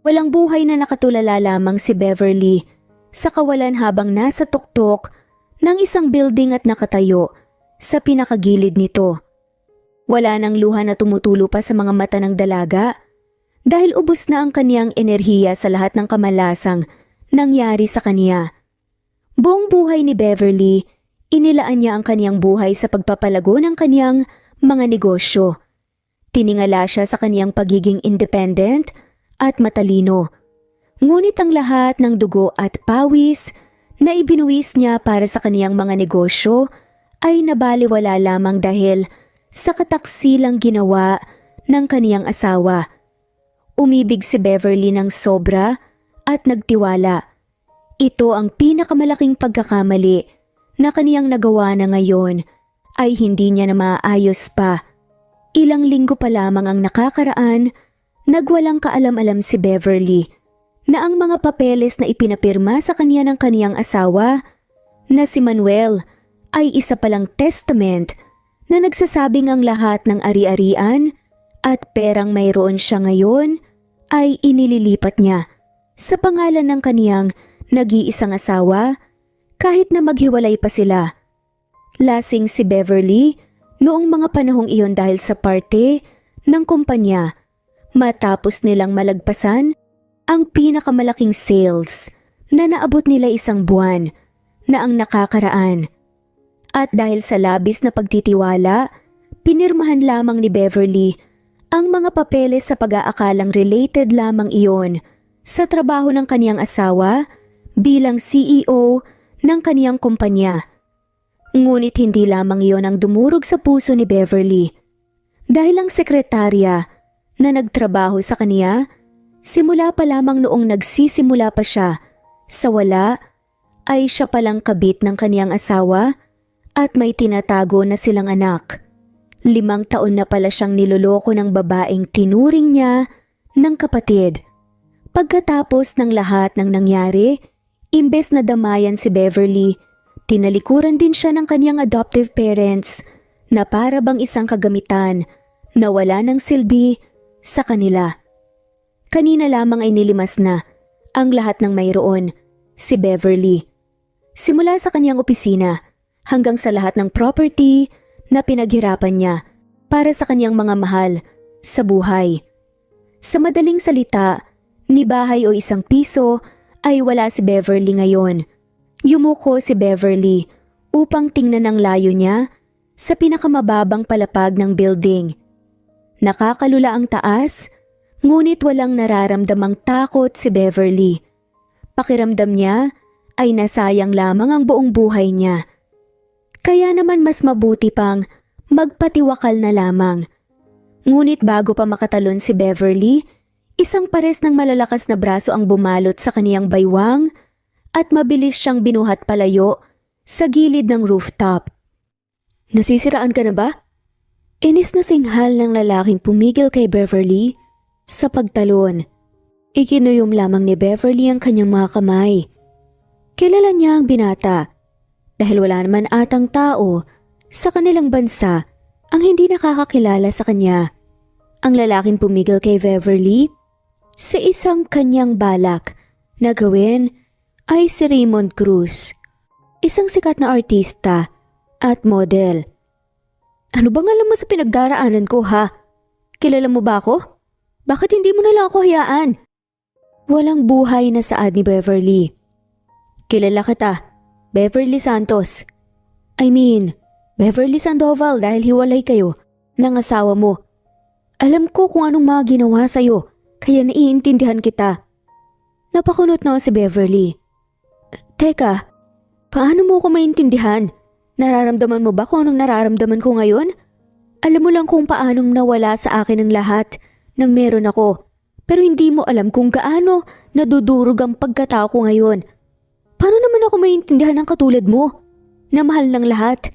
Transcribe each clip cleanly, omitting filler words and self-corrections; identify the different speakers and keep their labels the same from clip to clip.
Speaker 1: Walang buhay na nakatulala lamang si Beverly sa kawalan habang nasa tuktok ng isang building at nakatayo sa pinakagilid nito. Wala nang luha na tumutulo pa sa mga mata ng dalaga dahil ubos na ang kaniyang enerhiya sa lahat ng kamalasang nangyari sa kaniya. Buong buhay ni Beverly, inilaan niya ang kaniyang buhay sa pagpapalago ng kaniyang mga negosyo. Tiningala siya sa kaniyang pagiging independent at matalino. Ngunit ang lahat ng dugo at pawis na ibinuwis niya para sa kaniyang mga negosyo ay nabaliwala lamang dahil sa kataksilang ginawa ng kaniyang asawa. Umibig si Beverly ng sobra at nagtiwala. Ito ang pinakamalaking pagkakamali na kaniyang nagawa na ngayon ay hindi niya na maayos pa. Ilang linggo pa lamang ang nakakaraan, nagwalang kaalam-alam si Beverly na ang mga papeles na ipinapirma sa kanya ng kaniyang asawa na si Manuel ay isa palang testament na nagsasabing ang lahat ng ari-arian at perang mayroon siya ngayon ay inililipat niya sa pangalan ng kaniyang nag-iisang asawa kahit na maghiwalay pa sila. Lasing si Beverly noong mga panahong iyon dahil sa parte ng kumpanya matapos nilang malagpasan ang pinakamalaking sales na naabot nila isang buwan na ang nakakaraan. At dahil sa labis na pagtitiwala, pinirmahan lamang ni Beverly ang mga papeles sa pag-aakalang related lamang iyon sa trabaho ng kaniyang asawa bilang CEO ng kaniyang kumpanya. Ngunit hindi lamang iyon ang dumurog sa puso ni Beverly. Dahil ang sekretarya na nagtrabaho sa kaniya, simula pa lamang noong nagsisimula pa siya sa wala, ay siya palang kabit ng kaniyang asawa at may tinatago na silang anak. 5 taon na pala siyang niloloko ng babaeng tinuring niya ng kapatid. Pagkatapos ng lahat ng nangyari, imbes na damayan si Beverly, tinalikuran din siya ng kaniyang adoptive parents na para bang isang kagamitan na wala ng silbi sa kanila. Kanina lamang ay nilimas na ang lahat ng mayroon, si Beverly. Simula sa kaniyang opisina hanggang sa lahat ng property na pinaghirapan niya para sa kaniyang mga mahal sa buhay. Sa madaling salita, ni bahay o isang piso ay wala si Beverly ngayon. Yumuko si Beverly upang tingnan ang layo niya sa pinakamababang palapag ng building. Nakakalula ang taas, ngunit walang nararamdamang takot si Beverly. Pakiramdam niya ay nasayang lamang ang buong buhay niya. Kaya naman mas mabuti pang magpatiwakal na lamang. Ngunit bago pa makatalon si Beverly, isang pares ng malalakas na braso ang bumalot sa kaniyang baywang at mabilis siyang binuhat palayo sa gilid ng rooftop. Nasisiraan ka na ba? Inis na singhal ng lalaking pumigil kay Beverly sa pagtalon. Ikinuyom lamang ni Beverly ang kanyang mga kamay. Kilala niya ang binata dahil wala naman atang tao sa kanilang bansa ang hindi nakakakilala sa kanya. Ang lalaking pumigil kay Beverly sa isang kanyang balak na gawin ay si Raymond Cruz, isang sikat na artista at model. Ano bang alam mo sa pinagdaraanan ko ha? Kilala mo ba ako? Bakit hindi mo na lang ako hayaan? Walang buhay na saad ni Beverly. Kilala kita, Beverly Santos. Beverly Sandoval dahil hiwalay kayo ng asawa mo. Alam ko kung anong mga ginawa sa'yo, kaya naiintindihan kita. Napakunot na si Beverly. Teka, paano mo ko maintindihan? Nararamdaman mo ba kung anong nararamdaman ko ngayon? Alam mo lang kung paanong nawala sa akin ang lahat ng meron ako. Pero hindi mo alam kung gaano nadudurog ang pagkatao ko ngayon. Paano naman ako maintindihan ng katulad mo? Na mahal ng lahat.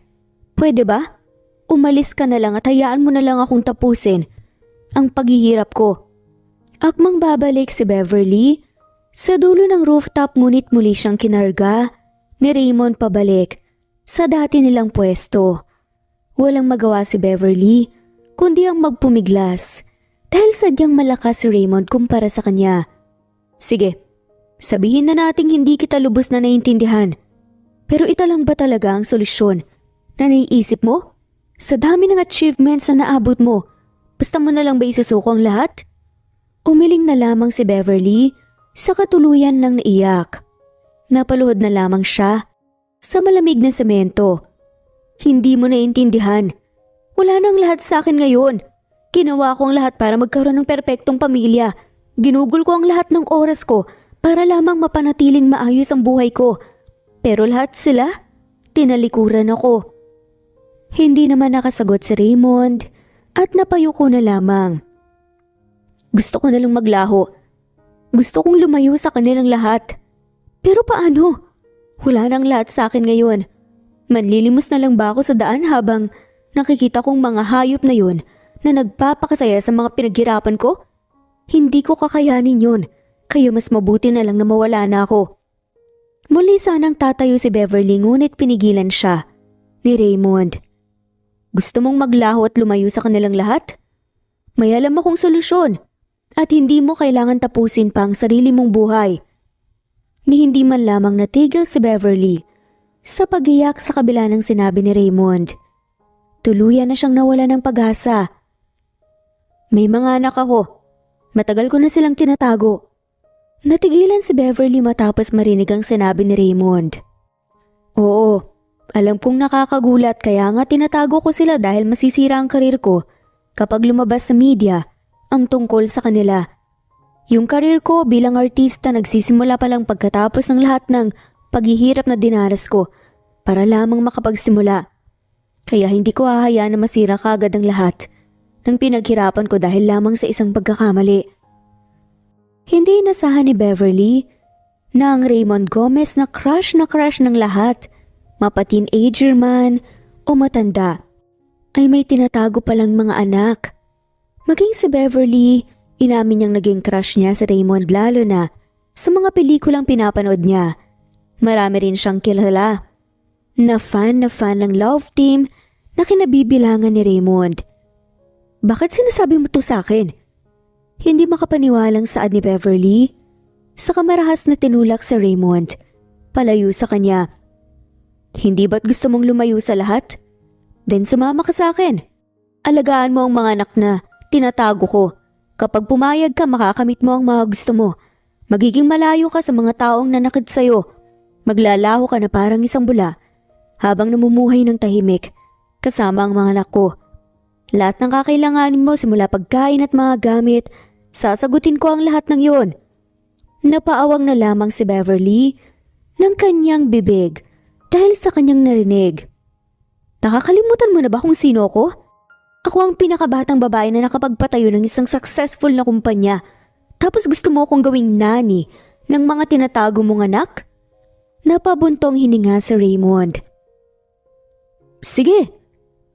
Speaker 1: Pwede ba? Umalis ka na lang at hayaan mo na lang akong tapusin ang paghihirap ko. Akmang babalik si Beverly sa dulo ng rooftop, ngunit muli siyang kinarga ni Raymond pabalik sa dati nilang pwesto. Walang magawa si Beverly kundi ang magpumiglas dahil sadyang malakas si Raymond kumpara sa kanya. Sige, sabihin na nating hindi kita lubos na naiintindihan. Pero ito lang ba talaga ang solusyon na naiisip mo? Sa dami ng achievements na naabot mo, basta mo na lang ba isusuko ang lahat? Umiling na lamang si Beverly sa katuluyan ng naiyak. Napaluhod na lamang siya sa malamig na semento. Hindi mo naiintindihan. Wala nang lahat sa akin ngayon. Ginawa ko ang lahat para magkaroon ng perpektong pamilya. Ginugol ko ang lahat ng oras ko para lamang mapanatiling maayos ang buhay ko. Pero lahat sila, tinalikuran ako. Hindi naman nakasagot si Raymond at napayuko na lamang. Gusto ko nalang maglaho. Gusto kong lumayo sa kanilang lahat. Pero paano? Wala nang lahat sa akin ngayon. Manlilimos na lang ba ako sa daan habang nakikita kong mga hayop na yun na nagpapakasaya sa mga pinaghirapan ko? Hindi ko kakayanin yun, kaya mas mabuti na lang na mawala na ako. Muli sanang tatayo si Beverly ngunit pinigilan siya ni Raymond. Gusto mong maglaho at lumayo sa kanilang lahat? May alam akong solusyon at hindi mo kailangan tapusin pa ang sarili mong buhay. Ni hindi man lamang natigil si Beverly sa pag-iyak sa kabila ng sinabi ni Raymond. Tuluyan na siyang nawala ng pag-asa. May mga anak ako. Matagal ko na silang tinatago. Natigilan si Beverly matapos marinig ang sinabi ni Raymond. Oo, alam kong nakakagulat kaya nga tinatago ko sila dahil masisira ang karir ko kapag lumabas sa media ang tungkol sa kanila. Yung karir ko bilang artista nagsisimula pa lang pagkatapos ng lahat ng paghihirap na dinaras ko para lamang makapagsimula. Kaya hindi ko hahayaan na masira kaagad ang lahat ng pinaghirapan ko dahil lamang sa isang pagkakamali. Hindi inasahan ni Beverly na ang Raymond Gomez na crush ng lahat, mapa-teenager man o matanda, ay may tinatago palang mga anak. Maging si Beverly, inamin niyang naging crush niya sa Raymond lalo na sa mga pelikulang pinapanood niya. Marami rin siyang kilala na fan ng love team na kinabibilangan ni Raymond. Bakit sinasabi mo to sa akin? Hindi makapaniwalang saad ni Beverly sa kamarahas na tinulak sa Raymond palayo sa kanya. Hindi ba't gusto mong lumayo sa lahat? Then sumama ka sa akin. Alagaan mo ang mga anak na tinatago ko. Kapag pumayag ka, makakamit mo ang mga gusto mo. Magiging malayo ka sa mga taong nanakit sa'yo. Maglalaho ka na parang isang bula habang namumuhay ng tahimik kasama ang mga anak ko. Lahat ng kakailanganin mo simula pagkain at mga gamit, sasagutin ko ang lahat ng yon. Napaawang na lamang si Beverly ng kanyang bibig dahil sa kanyang narinig. Nakakalimutan mo na ba kung sino ako? Ako ang pinakabatang babae na nakapagpatayo ng isang successful na kumpanya. Tapos gusto mo akong gawing nani ng mga tinatago mong anak? Napabuntong hininga si Raymond. Sige,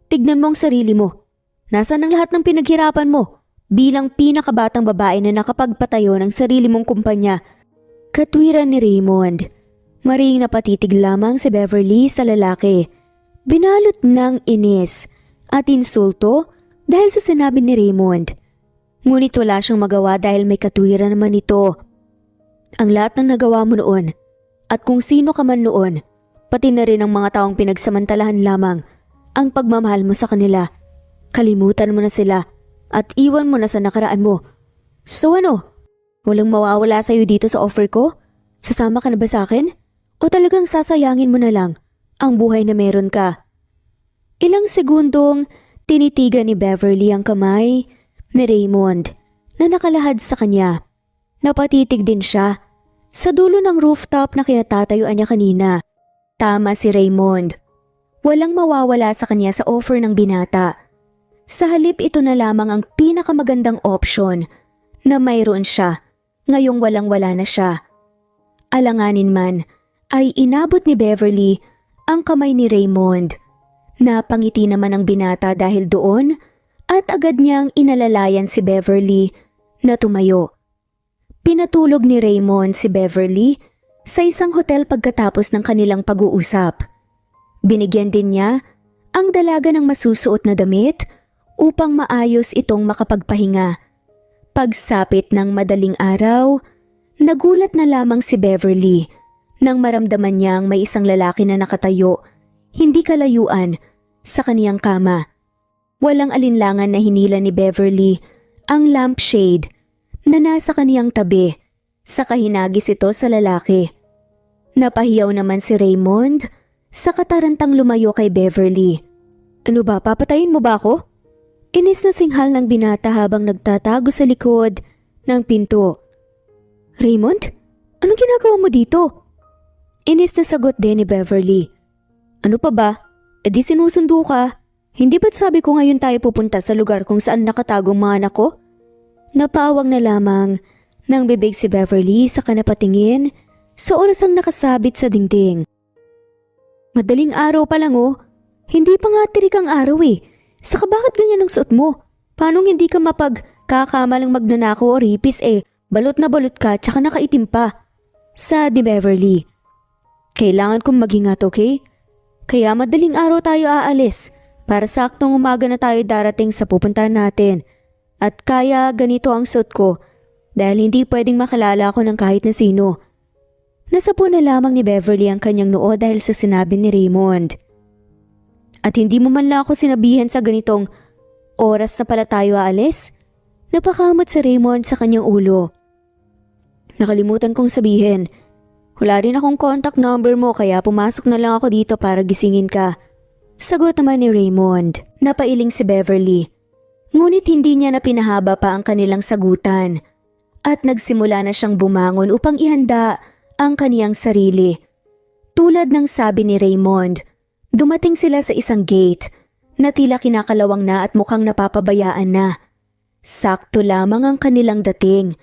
Speaker 1: tignan mo ang sarili mo. Nasaan ang lahat ng pinaghirapan mo bilang pinakabatang babae na nakapagpatayo ng sarili mong kumpanya? Katwiran ni Raymond. Maring napatitig lamang si Beverly sa lalaki. Binalot ng inis at insulto dahil sa sinabi ni Raymond. Ngunit wala siyang magawa dahil may katwiran naman ito. Ang lahat ng nagawa mo noon at kung sino ka man noon, pati na rin ang mga taong pinagsamantalahan lamang ang pagmamahal mo sa kanila. Kalimutan mo na sila at iwan mo na sa nakaraan mo. So ano? Walang mawawala sa'yo dito sa offer ko? Sasama ka na ba sa akin? O talagang sasayangin mo na lang ang buhay na meron ka? Ilang segundong tinitigan ni Beverly ang kamay ni Raymond na nakalahad sa kanya. Napatitig din siya sa dulo ng rooftop na kinatatayuan niya kanina. Tama si Raymond. Walang mawawala sa kanya sa offer ng binata. Sa halip ito na lamang ang pinakamagandang option na mayroon siya ngayong walang-wala na siya. Alanganin man ay inabot ni Beverly ang kamay ni Raymond. Napangiti naman ang binata dahil doon at agad niyang inalalayan si Beverly na tumayo. Pinatulog ni Raymond si Beverly sa isang hotel pagkatapos ng kanilang pag-uusap. Binigyan din niya ang dalaga ng masusuot na damit upang maayos itong makapagpahinga. Pagsapit ng madaling araw, Nagulat na lamang si Beverly nang maramdaman niyang may isang lalaki na nakatayo, hindi kalayuan, sa kaniyang kama. Walang alinlangan na hinila ni Beverly ang lampshade na nasa kaniyang tabi, saka hinagis ito sa lalaki. Napahiyaw naman si Raymond sa katarantang lumayo kay Beverly. Ano ba, papatayin mo ba ako? Inis na singhal ng binata habang nagtatago sa likod ng pinto. Raymond, anong ginagawa mo dito? Inis na sagot din ni Beverly. Ano pa ba? E di sinusundo ka. Hindi ba't sabi ko ngayon tayo pupunta sa lugar kung saan nakatagong mga anak ko? Napaawang na lamang ng bibig si Beverly sa kanapatingin sa orasang nakasabit sa dingding. Madaling araw pa lang oh. Hindi pa nga tirik ang araw eh. Saka bakit ganyan ang suot mo? Paano hindi ka mapagkakamalang magnanakaw o ripis eh? Balot na balot ka tsaka nakaitim pa. Saad ni Beverly. Kailangan kong mag-ingat, okay? Kaya madaling araw tayo aalis para saktong umaga na tayo darating sa pupuntahan natin. At kaya ganito ang suot ko dahil hindi pwedeng makalala ako ng kahit na sino. Nasapo na lamang ni Beverly ang kanyang noo dahil sa sinabi ni Raymond. At hindi mo man lang ako sinabihan sa ganitong oras na pala tayo aalis? Napakamot si Raymond sa kanyang ulo. Nakalimutan kong sabihin. Wala rin akong contact number mo kaya pumasok na lang ako dito para gisingin ka. Sagot naman ni Raymond. Napailing si Beverly. Ngunit hindi niya na pinahaba pa ang kanilang sagutan. At nagsimula na siyang bumangon upang ihanda ang kaniyang sarili. Tulad ng sabi ni Raymond, dumating sila sa isang gate na tila kinakalawang na at mukhang napapabayaan na. Sakto lamang ang kanilang dating.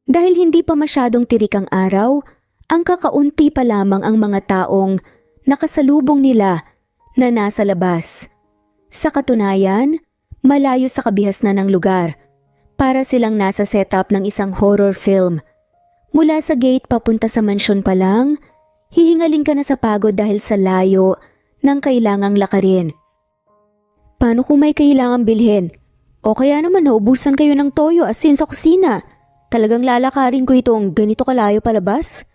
Speaker 1: Dahil hindi pa masyadong tirik ang araw, ang kakaunti pa lamang ang mga taong nakasalubong nila na nasa labas. Sa katunayan, malayo sa kabihas na ng lugar. Para silang nasa setup ng isang horror film. Mula sa gate papunta sa mansyon pa lang, hihingalin ka na sa pagod dahil sa layo ng kailangang lakarin. Paano kung may kailangang bilhin? O kaya naman naubusan kayo ng toyo asin sa kusina? Talagang lalakarin ko itong ganito kalayo palabas?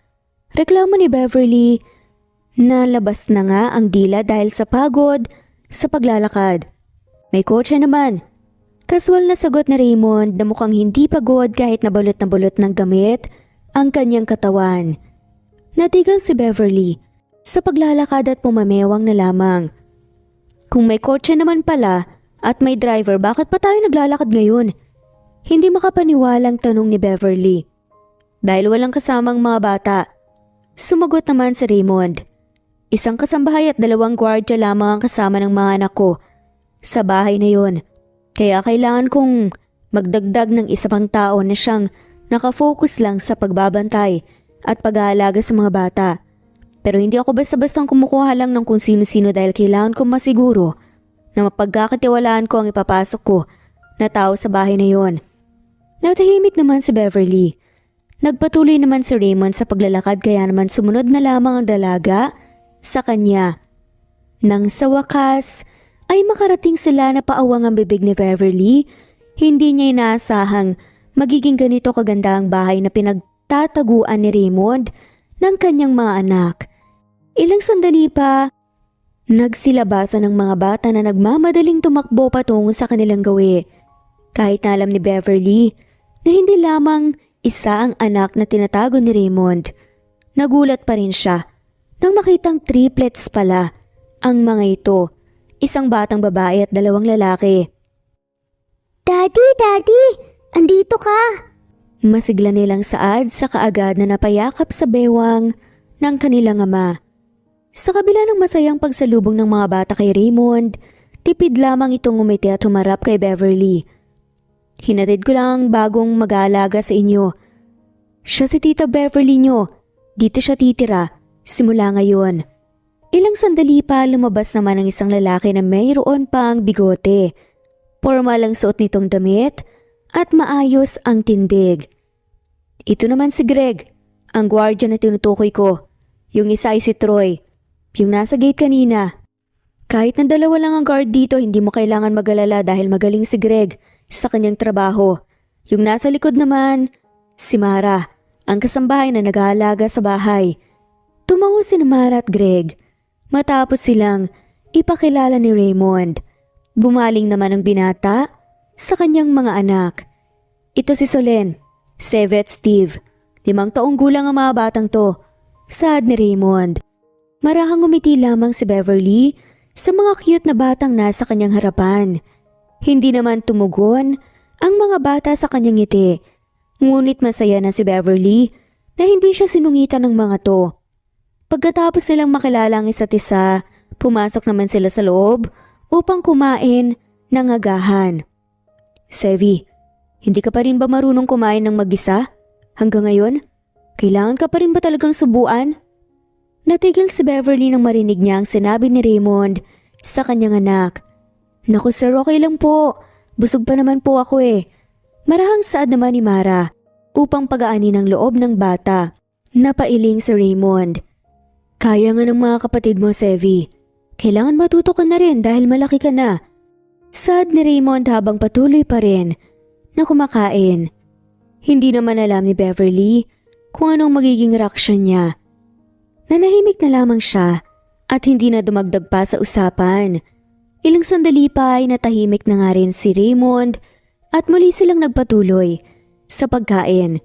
Speaker 1: Reklamo ni Beverly na labas na nga ang dila dahil sa pagod sa paglalakad. May kotse naman. Kaswal na sagot ni Raymond na mukhang hindi pagod kahit na balot ng damit ang kanyang katawan. Natigil si Beverly sa paglalakad at pumamewang na lamang. Kung may kotse naman pala at may driver, bakit pa tayo naglalakad ngayon? Hindi makapaniwalang tanong ni Beverly. Dahil walang kasamang mga bata. Sumagot naman si Raymond. Isang kasambahay at 2 gwardiya lamang ang kasama ng mga anak ko sa bahay na yon. Kaya kailangan kong magdagdag ng isa pang tao na siyang nakafocus lang sa pagbabantay at pag-aalaga sa mga bata. Pero hindi ako basta-bastang kumukuha lang ng kung sino-sino dahil kailangan kong masiguro na mapagkakatiwalaan ko ang ipapasok ko na tao sa bahay na yon. Natahimik naman si Beverly. Nagpatuloy naman si Raymond sa paglalakad kaya naman sumunod na lamang ang dalaga sa kanya. Nang sa wakas ay makarating sila na paawang ang bibig ni Beverly, hindi niya inaasahang magiging ganito kaganda ang bahay na pinagtataguan ni Raymond ng kanyang mga anak. Ilang sandali pa, nagsilabasan ng mga bata na nagmamadaling tumakbo patungo sa kanilang gawi. Kahit na alam ni Beverly na hindi lamang isa ang anak na tinatago ni Raymond, nagulat pa rin siya nang makitang triplets pala ang mga ito, isang batang babae at 2 lalaki. Daddy! Andito ka! Masigla nilang saad sa kaagad na napayakap sa bewang ng kanilang ama. Sa kabila ng masayang pagsalubong ng mga bata kay Raymond, tipid lamang itong umiti at humarap kay Beverly. Hinatid ko lang ang bagong mag-aalaga sa inyo. Siya si Tita Beverly nyo. Dito siya titira. Simula ngayon. Ilang sandali pa lumabas naman ang isang lalaki na mayroon pang bigote. Formal ang suot nitong damit at maayos ang tindig. Ito naman si Greg, ang gwardiya na tinutukoy ko. Yung isa ay si Troy, yung nasa gate kanina. Kahit na 2 lang ang guard dito, hindi mo kailangan mag-alala dahil magaling si Greg sa kanyang trabaho. Yung nasa likod naman, si Mara, ang kasambahay na nag-aalaga sa bahay. Tumango si Mara at Greg matapos silang ipakilala ni Raymond. Bumaling naman ang binata sa kanyang mga anak. Ito si Solen, Seve at Steve. 5 taong gulang ang mga batang to, saad ni Raymond. Marahang umiti lamang si Beverly sa mga cute na batang nasa kanyang harapan. Hindi naman tumugon ang mga bata sa kanyang ngiti. Ngunit masaya na si Beverly na hindi siya sinungitan ng mga to. Pagkatapos silang makilala ang isa't isa, pumasok naman sila sa loob upang kumain ng agahan. Sevi, hindi ka pa rin ba marunong kumain ng mag-isa? Hanggang ngayon? Kailangan ka pa rin ba talagang subuan? Natigil si Beverly nang marinig niya ang sinabi ni Raymond sa kanyang anak. Naku sir, okay lang po. Busog pa naman po ako eh. Marahang saad naman ni Mara upang pagaanin ang loob ng bata. Napailing si Raymond. Kaya nga ng mga kapatid mo, Sevi. Kailangan matuto ka na rin dahil malaki ka na. Saad ni Raymond habang patuloy pa rin na kumakain. Hindi naman alam ni Beverly kung anong magiging reaksyon niya. Nanahimik na lamang siya at hindi na dumagdag pa sa usapan. Ilang sandali pa ay natahimik na nga rin si Raymond at muli silang nagpatuloy sa pagkain.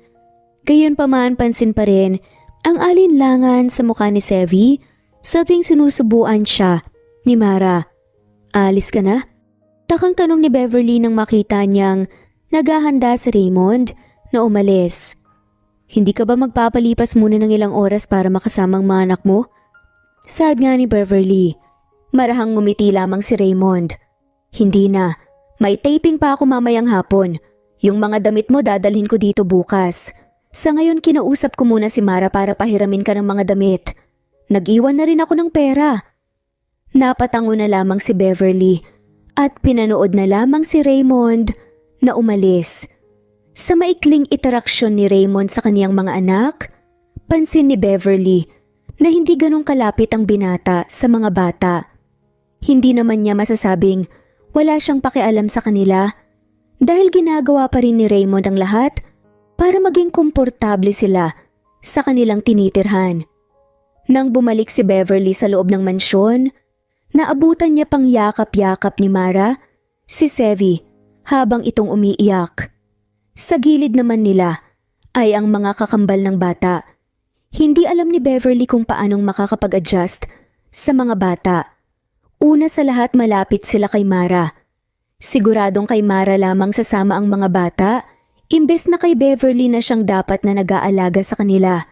Speaker 1: Gayunpaman pansin pa rin ang alinlangan sa mukha ni Sevi sa tuwing sinusubuan siya ni Mara. Alis ka na? Takang tanong ni Beverly nang makita niyang naghahanda si Raymond na umalis. Hindi ka ba magpapalipas muna ng ilang oras para makasama ang mga anak mo? Saad nga ni Beverly. Marahang ngumiti lamang si Raymond. Hindi na. May taping pa ako mamayang hapon. Yung mga damit mo dadalhin ko dito bukas. Sa ngayon kinausap ko muna si Mara para pahiramin ka ng mga damit. Nag-iwan na rin ako ng pera. Napatango na lamang si Beverly at pinanood na lamang si Raymond na umalis. Sa maikling interaksyon ni Raymond sa kaniyang mga anak, pansin ni Beverly na hindi ganong kalapit ang binata sa mga bata. Hindi naman niya masasabing wala siyang pakialam sa kanila dahil ginagawa pa rin ni Raymond ang lahat para maging komportable sila sa kanilang tinitirhan. Nang bumalik si Beverly sa loob ng mansyon, naabutan niya pang yakap-yakap ni Mara si Sevi habang itong umiiyak. Sa gilid naman nila ay ang mga kakambal ng bata. Hindi alam ni Beverly kung paanong makakapag-adjust sa mga bata. Una sa lahat malapit sila kay Mara. Siguradong kay Mara lamang sasama ang mga bata, imbes na kay Beverly na siyang dapat na nag-aalaga sa kanila.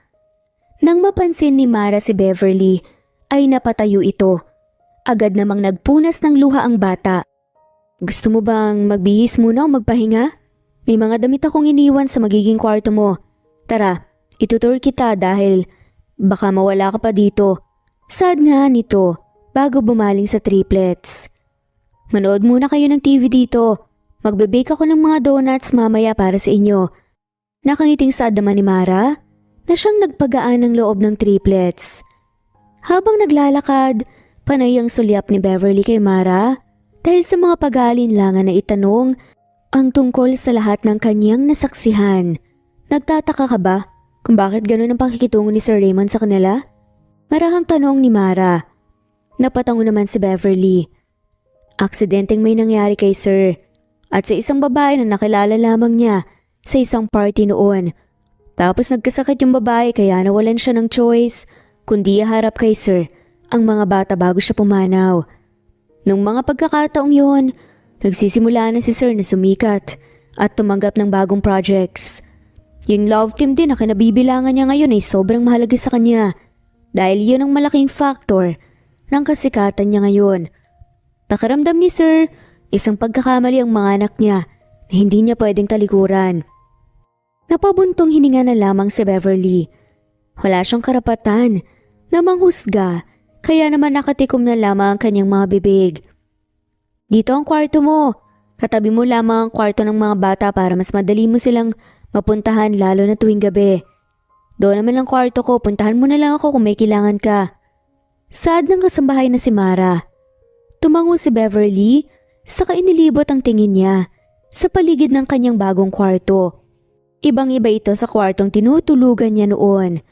Speaker 1: Nang mapansin ni Mara si Beverly, ay napatayo ito. Agad namang nagpunas ng luha ang bata. Gusto mo bang magbihis muna o magpahinga? May mga damit akong iniwan sa magiging kwarto mo. Tara, itutur kita dahil baka mawala ka pa dito. Saad nga nito bago bumaling sa triplets. Manood muna kayo ng TV dito. Magbe-bake ako ng mga donuts mamaya para sa inyo. Nakangiting saad naman ni Mara na siyang nagpagaan ng loob ng triplets. Habang naglalakad, panay ang sulyap ni Beverly kay Mara dahil sa mga pag-aalinlangan na itanong ang tungkol sa lahat ng kanyang nasaksihan. Nagtataka ka ba kung bakit ganun ang pakikitungo ni Sir Raymond sa kanila? Marahang tanong ni Mara. Napatango naman si Beverly. Aksidenteng may nangyari kay Sir at sa isang babae na nakilala lamang niya sa isang party noon. Tapos nagkasakit yung babae kaya nawalan siya ng choice kundi iharap kay Sir ang mga bata bago siya pumanaw. Nung mga pagkakataong yun, nagsisimula na si Sir na sumikat at tumanggap ng bagong projects. Yung love team din na kinabibilangan niya ngayon ay sobrang mahalaga sa kanya dahil yun ang malaking factor ng kasikatan niya ngayon. Pakiramdam ni Sir, isang pagkakamali ang mga anak niya na hindi niya pwedeng talikuran. Napabuntong hininga na lamang si Beverly. Wala siyang karapatan na manghusga kaya naman nakatikom na lamang ang kanyang mga bibig. Dito ang kwarto mo. Katabi mo lamang ang kwarto ng mga bata para mas madali mo silang mapuntahan lalo na tuwing gabi. Doon naman ang kwarto ko, puntahan mo na lang ako kung may kailangan ka. Saad ng kasambahay na si Mara. Tumango si Beverly, saka inilibot ang tingin niya sa paligid ng kanyang bagong kwarto. Ibang-iba ito sa kwartong tinutulugan niya noon.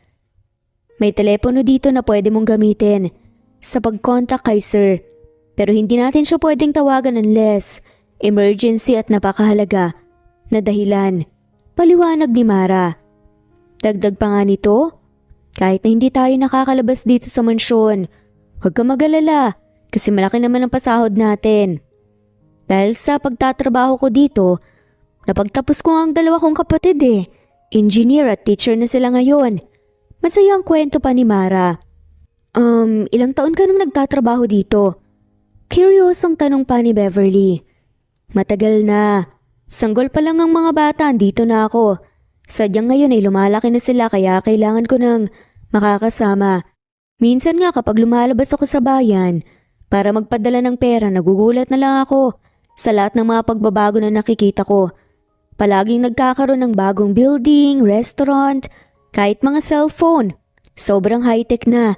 Speaker 1: May telepono dito na pwede mong gamitin sa pag-contact kay Sir. Pero hindi natin siya pwedeng tawagan unless emergency at napakahalaga na dahilan. Paliwanag ni Mara. Dagdag pa nga nito, kahit na hindi tayo nakakalabas dito sa mansyon, huwag ka mag-alala kasi malaki naman ang pasahod natin. Dahil sa pagtatrabaho ko dito, napagtapos ko nga ang dalawa kong kapatid Engineer at teacher na sila ngayon. Masaya ang kwento pa ni Mara. Ilang taon ka nung nagtatrabaho dito? Curious ang tanong pa ni Beverly. Matagal na. Sanggol pa lang ang mga bata, andito na ako. Sadyang ngayon ay lumalaki na sila kaya kailangan ko ng makakasama. Minsan nga kapag lumalabas ako sa bayan, para magpadala ng pera nagugulat na lang ako sa lahat ng mga pagbabago na nakikita ko. Palaging nagkakaroon ng bagong building, restaurant, kahit mga cellphone. Sobrang high-tech na.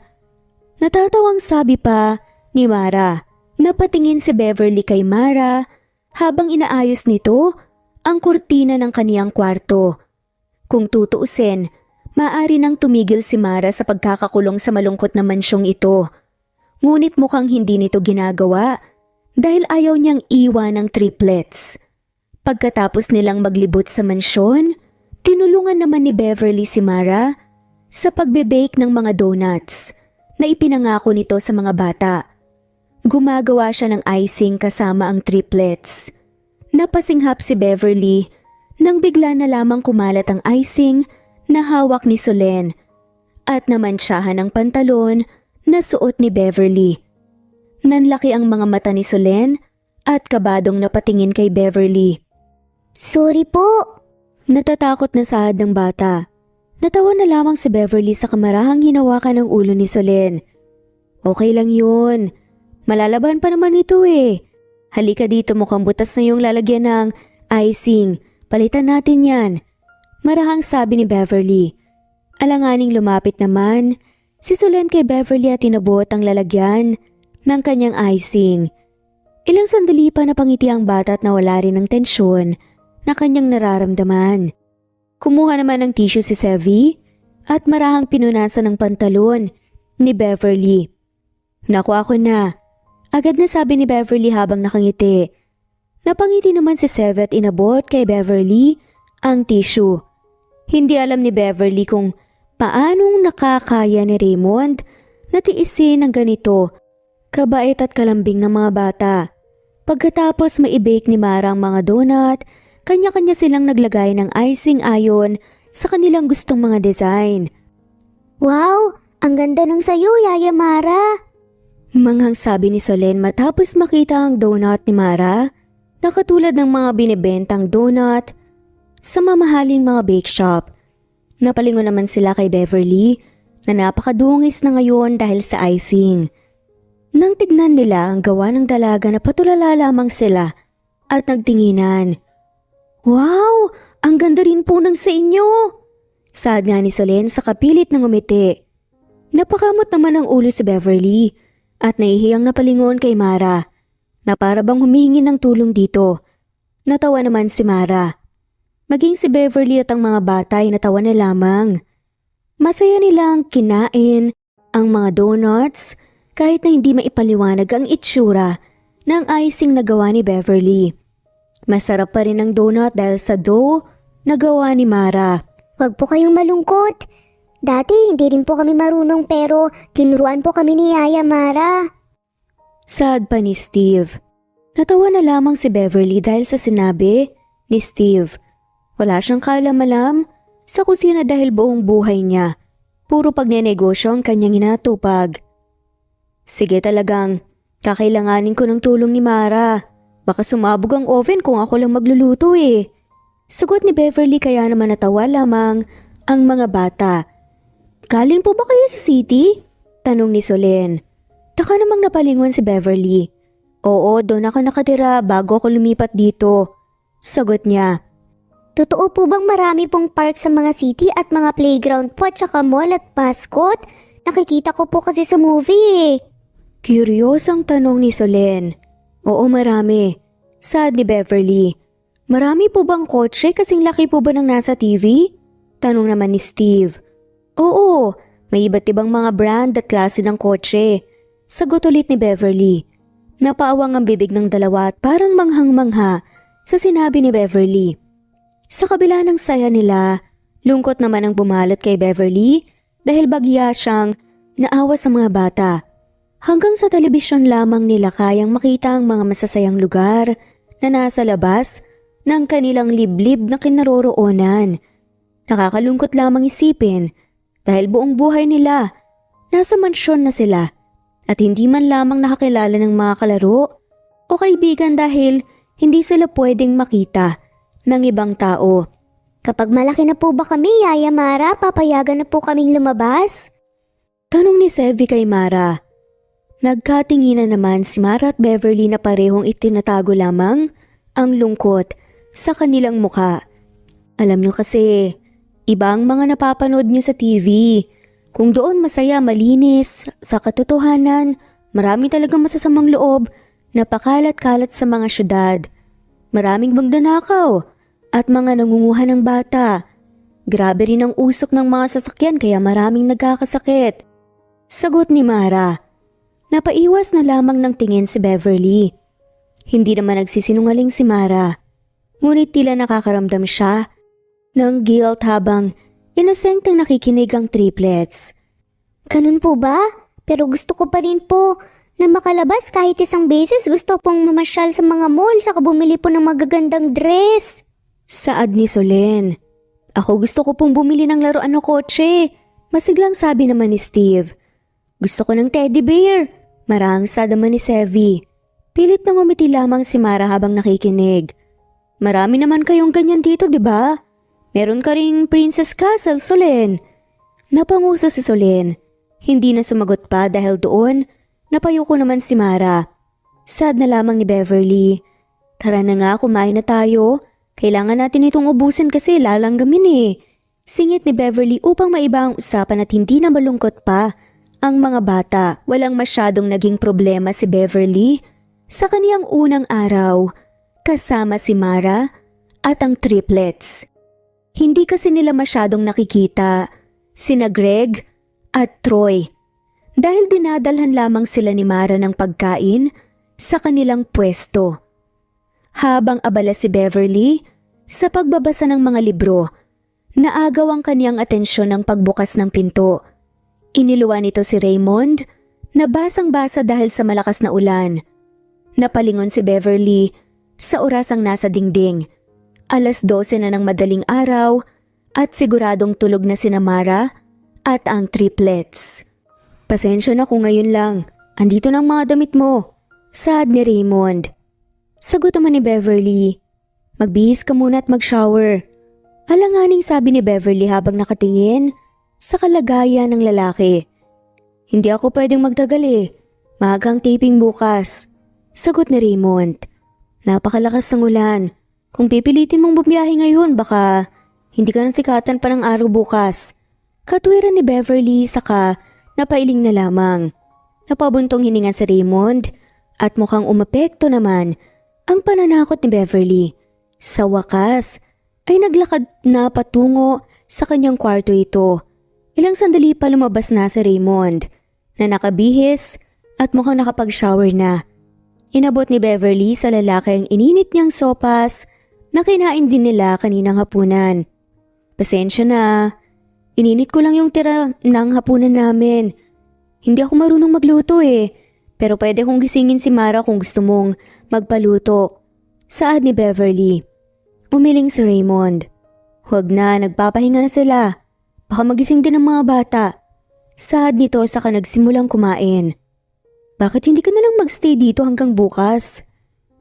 Speaker 1: Natatawang sabi pa ni Mara. Napatingin si Beverly kay Mara habang inaayos nito ang kurtina ng kaniyang kwarto. Kung tutuusin, maaari nang tumigil si Mara sa pagkakakulong sa malungkot na mansyong ito. Ngunit mukhang hindi nito ginagawa dahil ayaw niyang iwan ng triplets. Pagkatapos nilang maglibot sa mansyon, tinulungan naman ni Beverly si Mara sa pagbe-bake ng mga donuts na ipinangako nito sa mga bata. Gumagawa siya ng icing kasama ang triplets. Napasinghap si Beverly nang bigla na lamang kumalat ang icing na hawak ni Solen at namantsahan ang pantalon na suot ni Beverly. Nanlaki ang mga mata ni Solen at kabadong napatingin kay Beverly.
Speaker 2: Sorry po.
Speaker 1: Natatakot na sahad ng bata. Natawa na lamang si Beverly sa kamarahang hinawakan ng ulo ni Solen. Okay lang yun. Malalaban pa naman ito Halika dito, mukhang butas na yung lalagyan ng icing. Palitan natin yan. Marahang sabi ni Beverly. Alanganing lumapit naman si Solen kay Beverly at tinabot ang lalagyan ng kanyang icing. Ilang sandali pa napangiti ang bata at nawala rin ng tensyon na kanyang nararamdaman. Kumuha naman ng tissue si Sevi at marahang pinunasan ng pantalon ni Beverly. Naku, ako na. Agad na sabi ni Beverly habang nakangiti. Napangiti naman si Sevi at inabot kay Beverly ang tissue. Hindi alam ni Beverly kung paanong nakakaya ni Raymond na tiisin ng ganito, kabait at kalambing ng mga bata. Pagkatapos maibake ni Mara ang mga donut, kanya-kanya silang naglagay ng icing ayon sa kanilang gustong mga design.
Speaker 2: Wow, ang ganda ng sayo, Yaya Mara.
Speaker 1: Manghang sabi ni Solen matapos makita ang donut ni Mara na katulad ng mga binibentang donut sa mamahaling mga bake shop. Napalingon naman sila kay Beverly na napakadungis na ngayon dahil sa icing. Nang tignan nila ang gawa ng dalaga na patulala lamang sila at nagtinginan. Wow! Ang ganda rin po ng sa inyo! Saad nga ni Solen sa kapilit ng umiti. Napakamot naman ang ulo si Beverly at nahihiyang napalingon kay Mara na para bang humingi ng tulong dito. Natawa naman si Mara. Maging si Beverly at ang mga bata ay natawa na lamang. Masaya nilang kinain ang mga donuts kahit na hindi maipaliwanag ang itsura ng icing na gawa ni Beverly. Masarap pa rin ang donut dahil sa dough na gawa ni Mara.
Speaker 2: Huwag po kayong malungkot. Dati hindi rin po kami marunong pero tinuruan po kami ni Yaya Mara.
Speaker 1: Saad pa ni Steve. Natawa na lamang si Beverly dahil sa sinabi ni Steve. Wala siyang kaalam-alam sa kusina dahil buong buhay niya. Puro pagnenegosyo ang kanyang inatupag. Sige, talagang kakailanganin ko ng tulong ni Mara. Baka sumabog ang oven kung ako lang magluluto Sagot ni Beverly kaya naman natawa lamang ang mga bata. Galing po ba kayo sa city? Tanong ni Solen. Taka namang napalingon si Beverly. Oo, doon ako nakatira bago ako lumipat dito. Sagot niya.
Speaker 2: Totoo po bang marami pong park sa mga city at mga playground po at saka mall at mascot? Nakikita ko po kasi sa movie
Speaker 1: Curious ang tanong ni Solen. Oo, marami. Saad ni Beverly. Marami po bang kotse kasing laki po ba ng nasa TV? Tanong naman ni Steve. Oo, may iba't ibang mga brand at klase ng kotse. Sagot ulit ni Beverly. Napaawang ang bibig ng dalawa at parang manghang-mangha sa sinabi ni Beverly. Sa kabila ng saya nila, lungkot naman ang bumalot kay Beverly dahil bagya siyang naawa sa mga bata. Hanggang sa telebisyon lamang nila kayang makita ang mga masasayang lugar na nasa labas ng kanilang liblib na kinaroroonan. Nakakalungkot lamang isipin dahil buong buhay nila nasa mansyon na sila at hindi man lamang nakakilala ng mga kalaro o kaibigan dahil hindi sila pwedeng makita ng ibang tao.
Speaker 2: Kapag malaki na po ba kami, Yaya Mara, papayagan na po kaming lumabas?
Speaker 1: Tanong ni Sevi kay Mara. Nagkatinginan naman si Mara at Beverly na parehong itinatago lamang ang lungkot sa kanilang muka. Alam nyo kasi, iba ang mga napapanood nyo sa TV. Kung doon masaya, malinis, sa katotohanan, marami talagang masasamang loob na pakalat-kalat sa mga syudad. Maraming magnanakaw at mga nangunguha ng bata. Grabe rin ang usok ng mga sasakyan kaya maraming nagkakasakit. Sagot ni Mara. Napaiwas na lamang ng tingin si Beverly. Hindi naman nagsisinungaling si Mara. Ngunit tila nakakaramdam siya ng guilt habang inosenteng nakikinig ang triplets.
Speaker 2: Ganun po ba? Pero gusto ko pa rin po na makalabas kahit isang beses. Gusto pong mamasyal sa mga mall saka bumili po ng magagandang dress.
Speaker 1: Saad ni Solen. Ako gusto ko pong bumili ng laruan o kotse. Masiglang sabi naman ni Steve. Gusto ko ng teddy bear. Marangsa naman ni Sevi. Pilit na ngumiti lamang si Mara habang nakikinig. Marami naman kayong ganyan dito, di ba? Meron ka ring Princess Castle, Solen. Napanguso si Solen. Hindi na sumagot pa dahil doon, napayuko naman si Mara. Sad na lamang ni Beverly. Tara na nga, kumain na tayo. Kailangan natin itong ubusin kasi lalanggamin eh. Singit ni Beverly upang maiba ang usapan at hindi na malungkot pa ang mga bata. Walang masyadong naging problema si Beverly sa kaniyang unang araw kasama si Mara at ang triplets. Hindi kasi nila masyadong nakikita sina Greg at Troy dahil dinadalhan lamang sila ni Mara ng pagkain sa kanilang pwesto. Habang abala si Beverly sa pagbabasa ng mga libro, naagaw ang kaniyang atensyon ng pagbukas ng pinto. Iniluwan nito si Raymond na basang-basa dahil sa malakas na ulan. Napalingon si Beverly sa orasang nasa dingding. 12:00 na ng madaling araw at siguradong tulog na sina Mara at ang triplets. Pasensya na kung ngayon lang. Andito ng mga damit mo. Saad ni Raymond. Sagot naman ni Beverly. Magbihis ka muna at mag-shower. Alanganing sabi ni Beverly habang nakatingin sa kalagayan ng lalaki. Hindi ako pwedeng magtagal eh. Maagang taping bukas. Sagot ni Raymond. Napakalakas ng ulan. Kung pipilitin mong bumiyahe ngayon, baka hindi ka nang sikatan pa ng araw bukas. Katwiran ni Beverly saka napailing na lamang. Napabuntong hininga si Raymond at mukhang umepekto naman ang pananakot ni Beverly. Sa wakas ay naglakad na patungo sa kanyang kwarto ito. Ilang sandali pa lumabas na si Raymond na nakabihis at mukhang nakapag-shower na. Inabot ni Beverly sa lalaki ang ininit niyang sopas na kinain din nila kaninang hapunan. Pasensya na, ininit ko lang yung tira ng hapunan namin. Hindi ako marunong magluto eh, pero pwede kong gisingin si Mara kung gusto mong magpaluto. Saad ni Beverly. Umiling si Raymond. Huwag na, nagpapahinga na sila. Baka magising din ang mga bata. Saad nito saka nagsimulang kumain. Bakit hindi ka nalang magstay dito hanggang bukas?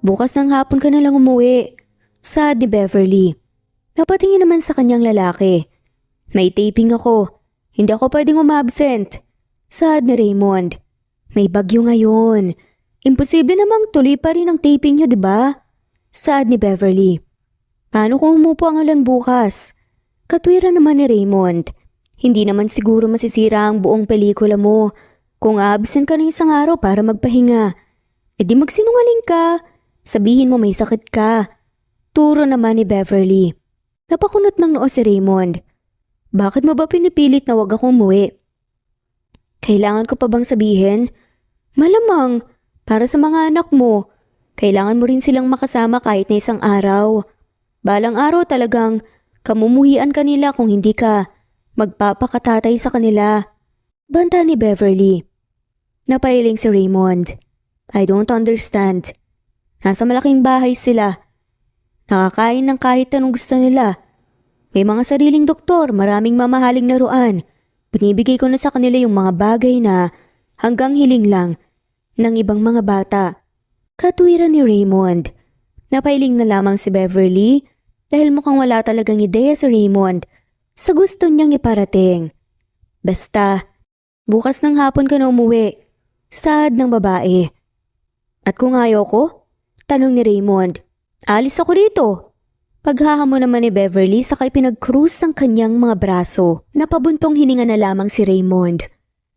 Speaker 1: Bukas ng hapon ka nalang umuwi. Saad ni Beverly. Napatingin naman sa kanyang lalaki. May taping ako. Hindi ako pwedeng umabsent. Saad ni Raymond. May bagyo ngayon. Imposible namang tuloy pa rin ang taping niyo, di ba? Saad ni Beverly. Paano kung umupo ang ulan bukas? Katwiran naman ni Raymond. Hindi naman siguro masisira ang buong pelikula mo kung absent ka ng isang araw para magpahinga. E di magsinungaling ka. Sabihin mo may sakit ka. Turo naman ni Beverly. Napakunot ng noo si Raymond. Bakit mo ba pinipilit na wag akong umuwi? Kailangan ko pa bang sabihin? Malamang, para sa mga anak mo. Kailangan mo rin silang makasama kahit na isang araw. Balang araw talagang kamumuhian ka nila kung hindi ka magpapakatatay sa kanila. Banta ni Beverly. Napailing si Raymond. I don't understand. Nasa malaking bahay sila. Nakakain ng kahit anong gusto nila. May mga sariling doktor, maraming mamahaling laruan. Binibigay ko na sa kanila yung mga bagay na hanggang hiling lang ng ibang mga bata. Katwiran ni Raymond. Napailing na lamang si Beverly dahil mukhang wala talagang ideya si Raymond sa gusto niyang iparating. Basta, bukas ng hapon ka na umuwi. Saad ng babae. At kung ayaw ko? Tanong ni Raymond. Alis ako dito. Paghahamon naman ni Beverly sakay pinag-cruise ang kanyang mga braso. Napabuntong hininga na lamang si Raymond.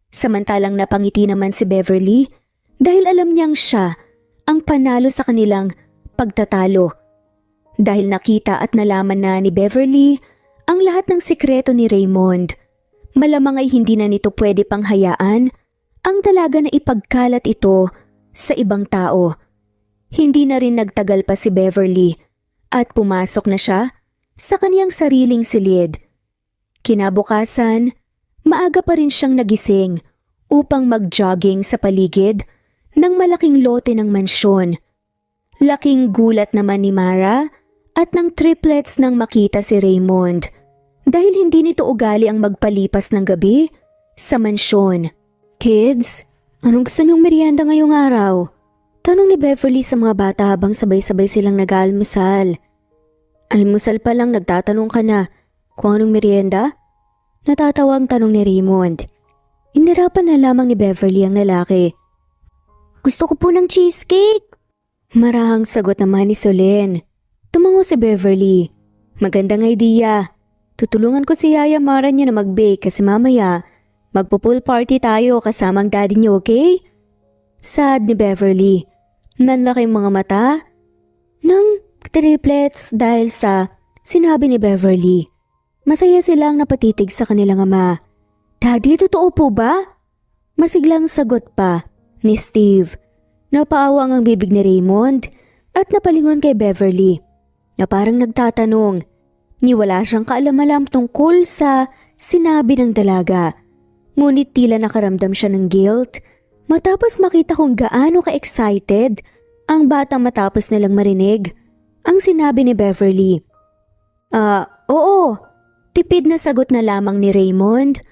Speaker 1: Samantalang napangiti naman si Beverly dahil alam niyang siya ang panalo sa kanilang pagtatalo. Dahil nakita at nalaman na ni Beverly ang lahat ng sikreto ni Raymond, malamang ay hindi na nito pwede pang hayaan ang dalaga na ipagkalat ito sa ibang tao. Hindi na rin nagtagal pa si Beverly at pumasok na siya sa kaniyang sariling silid. Kinabukasan, maaga pa rin siyang nagising upang mag-jogging sa paligid ng malaking lote ng mansyon. Laking gulat naman ni Mara at ng triplets nang makita si Raymond dahil hindi nito ugali ang magpalipas ng gabi sa mansyon. Kids, anong gusto niyong merienda ngayong araw? Tanong ni Beverly sa mga bata habang sabay-sabay silang nag-aalmusal. Almusal pa lang nagtatanong ka na kung anong merienda? Natatawa ang tanong ni Raymond. Inirapan na lamang ni Beverly ang lalaki.
Speaker 2: Gusto ko po ng cheesecake.
Speaker 1: Marahang sagot naman ni Solen. Tumango si Beverly. Magandang idea. Tutulungan ko si Yaya Mara niya na mag-bake kasi mamaya magpo-pool party tayo kasamang daddy niyo, okay? Sad ni Beverly. Nanlaki mga mata ng triplets dahil sa sinabi ni Beverly. Masaya silang napatitig sa kanilang ama. Daddy, totoo po ba? Masiglang sagot pa ni Steve. Napaawang ang bibig ni Raymond at napalingon kay Beverly na parang nagtatanong. Ni wala siyang kaalam-alam tungkol sa sinabi ng dalaga. Ngunit tila nakaramdam siya ng guilt matapos makita kung gaano ka-excited ang batang matapos nilang marinig ang sinabi ni Beverly. Oo. Tipid na sagot na lamang ni Raymond,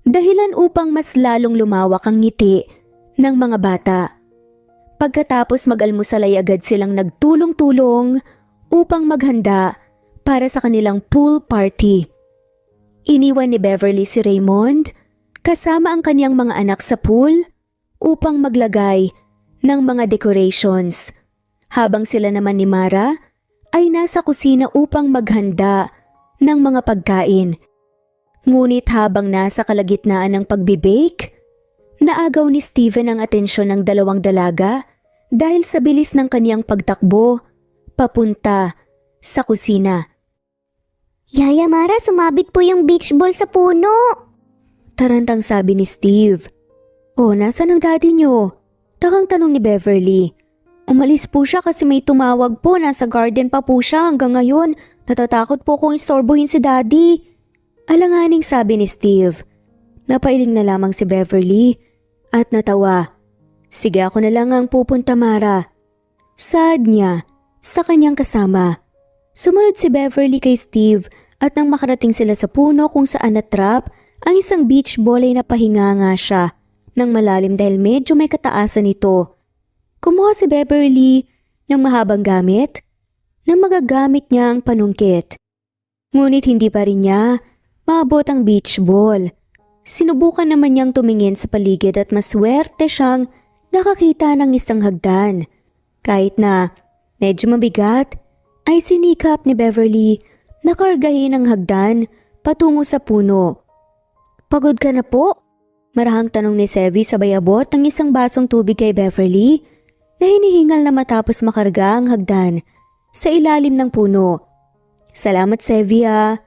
Speaker 1: dahilan upang mas lalong lumawak ang ngiti ng mga bata. Pagkatapos mag-almusal ay agad silang nagtulong-tulong upang maghanda para sa kanilang pool party. Iniwan ni Beverly si Raymond kasama ang kanyang mga anak sa pool upang maglagay ng mga decorations, habang sila naman ni Mara ay nasa kusina upang maghanda ng mga pagkain. Ngunit habang nasa kalagitnaan ng pagbe-bake, naagaw ni Steven ang atensyon ng dalawang dalaga dahil sa bilis ng kaniyang pagtakbo papunta sa kusina.
Speaker 2: Yaya Mara, sumabit po yung beach ball sa puno.
Speaker 1: Tarantang sabi ni Steve. Nasaan ang daddy niyo? Takang tanong ni Beverly. Umalis po siya kasi may tumawag po, nasa garden pa po siya hanggang ngayon. Natatakot po kung istorbohin si daddy. Alanganing sabi ni Steve. Napailing na lamang si Beverly at natawa. Sige, ako na lang ang pupunta, Mara. Sad niya sa kanyang kasama. Sumunod si Beverly kay Steve at nang makarating sila sa puno kung saan natrap ang isang beach ball ay napahinga nga siya ng malalim dahil medyo may kataasan ito. Kumuha si Beverly ng mahabang gamit na magagamit niya ang panungkit. Ngunit hindi pa rin niya maabot ang beach ball. Sinubukan naman niyang tumingin sa paligid at maswerte siyang nakakita ng isang hagdan. Kahit na medyo mabigat, ay sinikap ni Beverly na kargahin ang hagdan patungo sa puno. Pagod ka na po? Marahang tanong ni Sevi sabay abot ng isang basong tubig kay Beverly na hinihingal na matapos makarga ang hagdan. sa ilalim ng puno. Salamat, Sevy ah.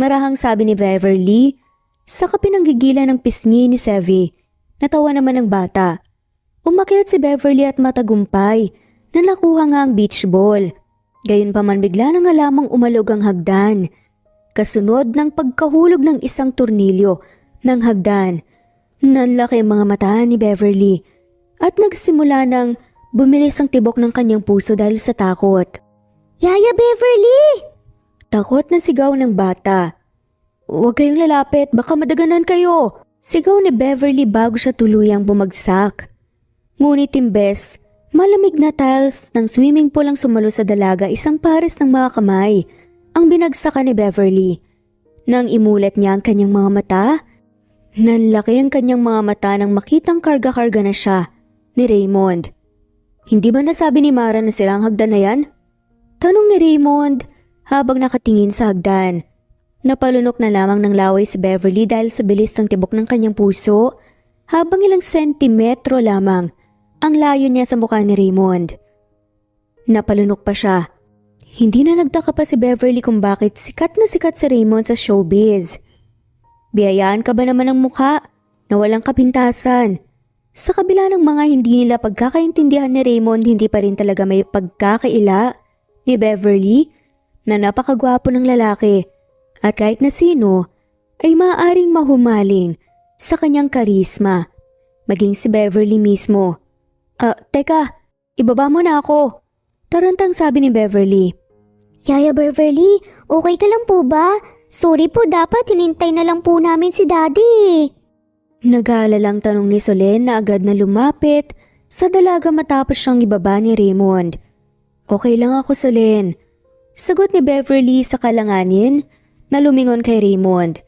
Speaker 1: Marahang sabi ni Beverly. Saka pinanggigilan ng pisngi ni Sevy. Natawa naman ng bata. Umakyat si Beverly at matagumpay na nakuha nga ang beach ball. Gayunpaman bigla na nga lamang umalog ang hagdan. Kasunod ng pagkahulog ng isang tornilyo ng hagdan. Nanlaki ang mga mata ni Beverly at nagsimula ng bumilis ang tibok ng kanyang puso dahil sa takot.
Speaker 2: Yaya Beverly!
Speaker 1: Takot na sigaw ng bata. Huwag kayong lalapit, baka madaganan kayo. Sigaw ni Beverly bago siya tuluyang bumagsak. Ngunit imbes, malamig na tiles ng swimming pool ang sumalo sa dalaga isang pares ng mga kamay ang binagsakan ni Beverly. Nang imulat niya ang kanyang mga mata, nanlaki ang kanyang mga mata nang makitang karga-karga na siya ni Raymond. Hindi ba nasabi ni Mara na sila ang hagdan na yan? Tanong ni Raymond habang nakatingin sa hagdan. Napalunok na lamang ng laway si Beverly dahil sa bilis ng tibok ng kanyang puso habang ilang sentimetro lamang ang layo niya sa mukha ni Raymond. Napalunok pa siya. Hindi na nagtaka pa si Beverly kung bakit sikat na sikat si Raymond sa showbiz. Biyayaan ka ba naman ng mukha na walang kapintasan? Sa kabila ng mga hindi nila pagkakaintindihan ni Raymond, hindi pa rin talaga may pagkakaila ni Beverly na napakagwapo ng lalaki. At kahit na sino ay maaaring mahumaling sa kanyang karisma, maging si Beverly mismo. Teka, ibaba mo na ako. Tarantang sabi ni Beverly.
Speaker 2: Yaya Beverly, okay ka lang po ba? Sorry po, dapat hinintay na lang po namin si Daddy.
Speaker 1: Nag-aalalang tanong ni Solen na agad na lumapit sa dalaga matapos siyang ibaba ni Raymond. Okay lang ako, Solen. Sagot ni Beverly sa kalanganin na lumingon kay Raymond.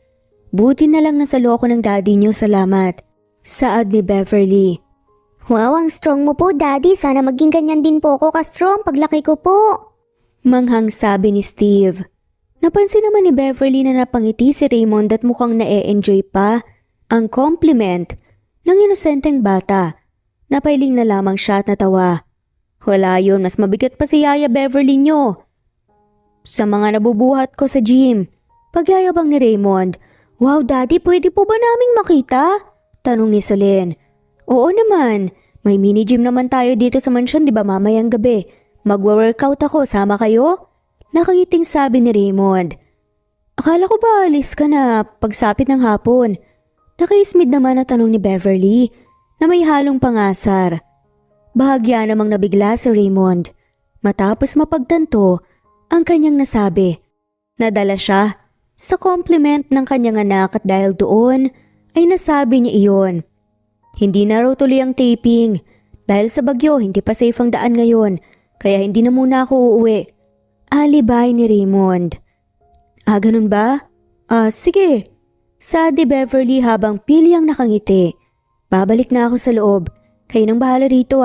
Speaker 1: Buti na lang nasalo ako ng daddy niyo, salamat. Saad ni Beverly.
Speaker 2: Wow, ang strong mo po, Daddy. Sana maging ganyan din po ako ka-strong paglaki ko po.
Speaker 1: Manghang sabi ni Steve. Napansin naman ni Beverly na napangiti si Raymond at mukhang na-e-enjoy pa ang compliment ng inosenteng bata. Napailing na lamang siya at natawa. Wala yun, mas mabigat pa si Yaya Beverly niyo. Sa mga nabubuhat ko sa gym, pagyayabang ni Raymond. Wow, Daddy, pwede po ba naming makita? Tanong ni Solen. Oo naman, may mini gym naman tayo dito sa mansyon, di ba mamayang gabi? Magwa-workout ako, sama kayo? Nakangiting sabi ni Raymond. Akala ko ba alis ka na pagsapit ng hapon? Nakaismid naman na tanong ni Beverly na may halong pangasar. Bahagya namang nabigla si Raymond matapos mapagtanto ang kanyang nasabi. Nadala siya sa compliment ng kanyang anak at dahil doon ay nasabi niya iyon. Hindi na raw tuloy ang taping dahil sa bagyo hindi pa safe ang daan ngayon kaya hindi na muna ako uuwi. Alibay ni Raymond. Ganun ba? Sige. Sabi Beverly habang pilyang nakangiti. Babalik na ako sa loob. Kayo nang bahala rito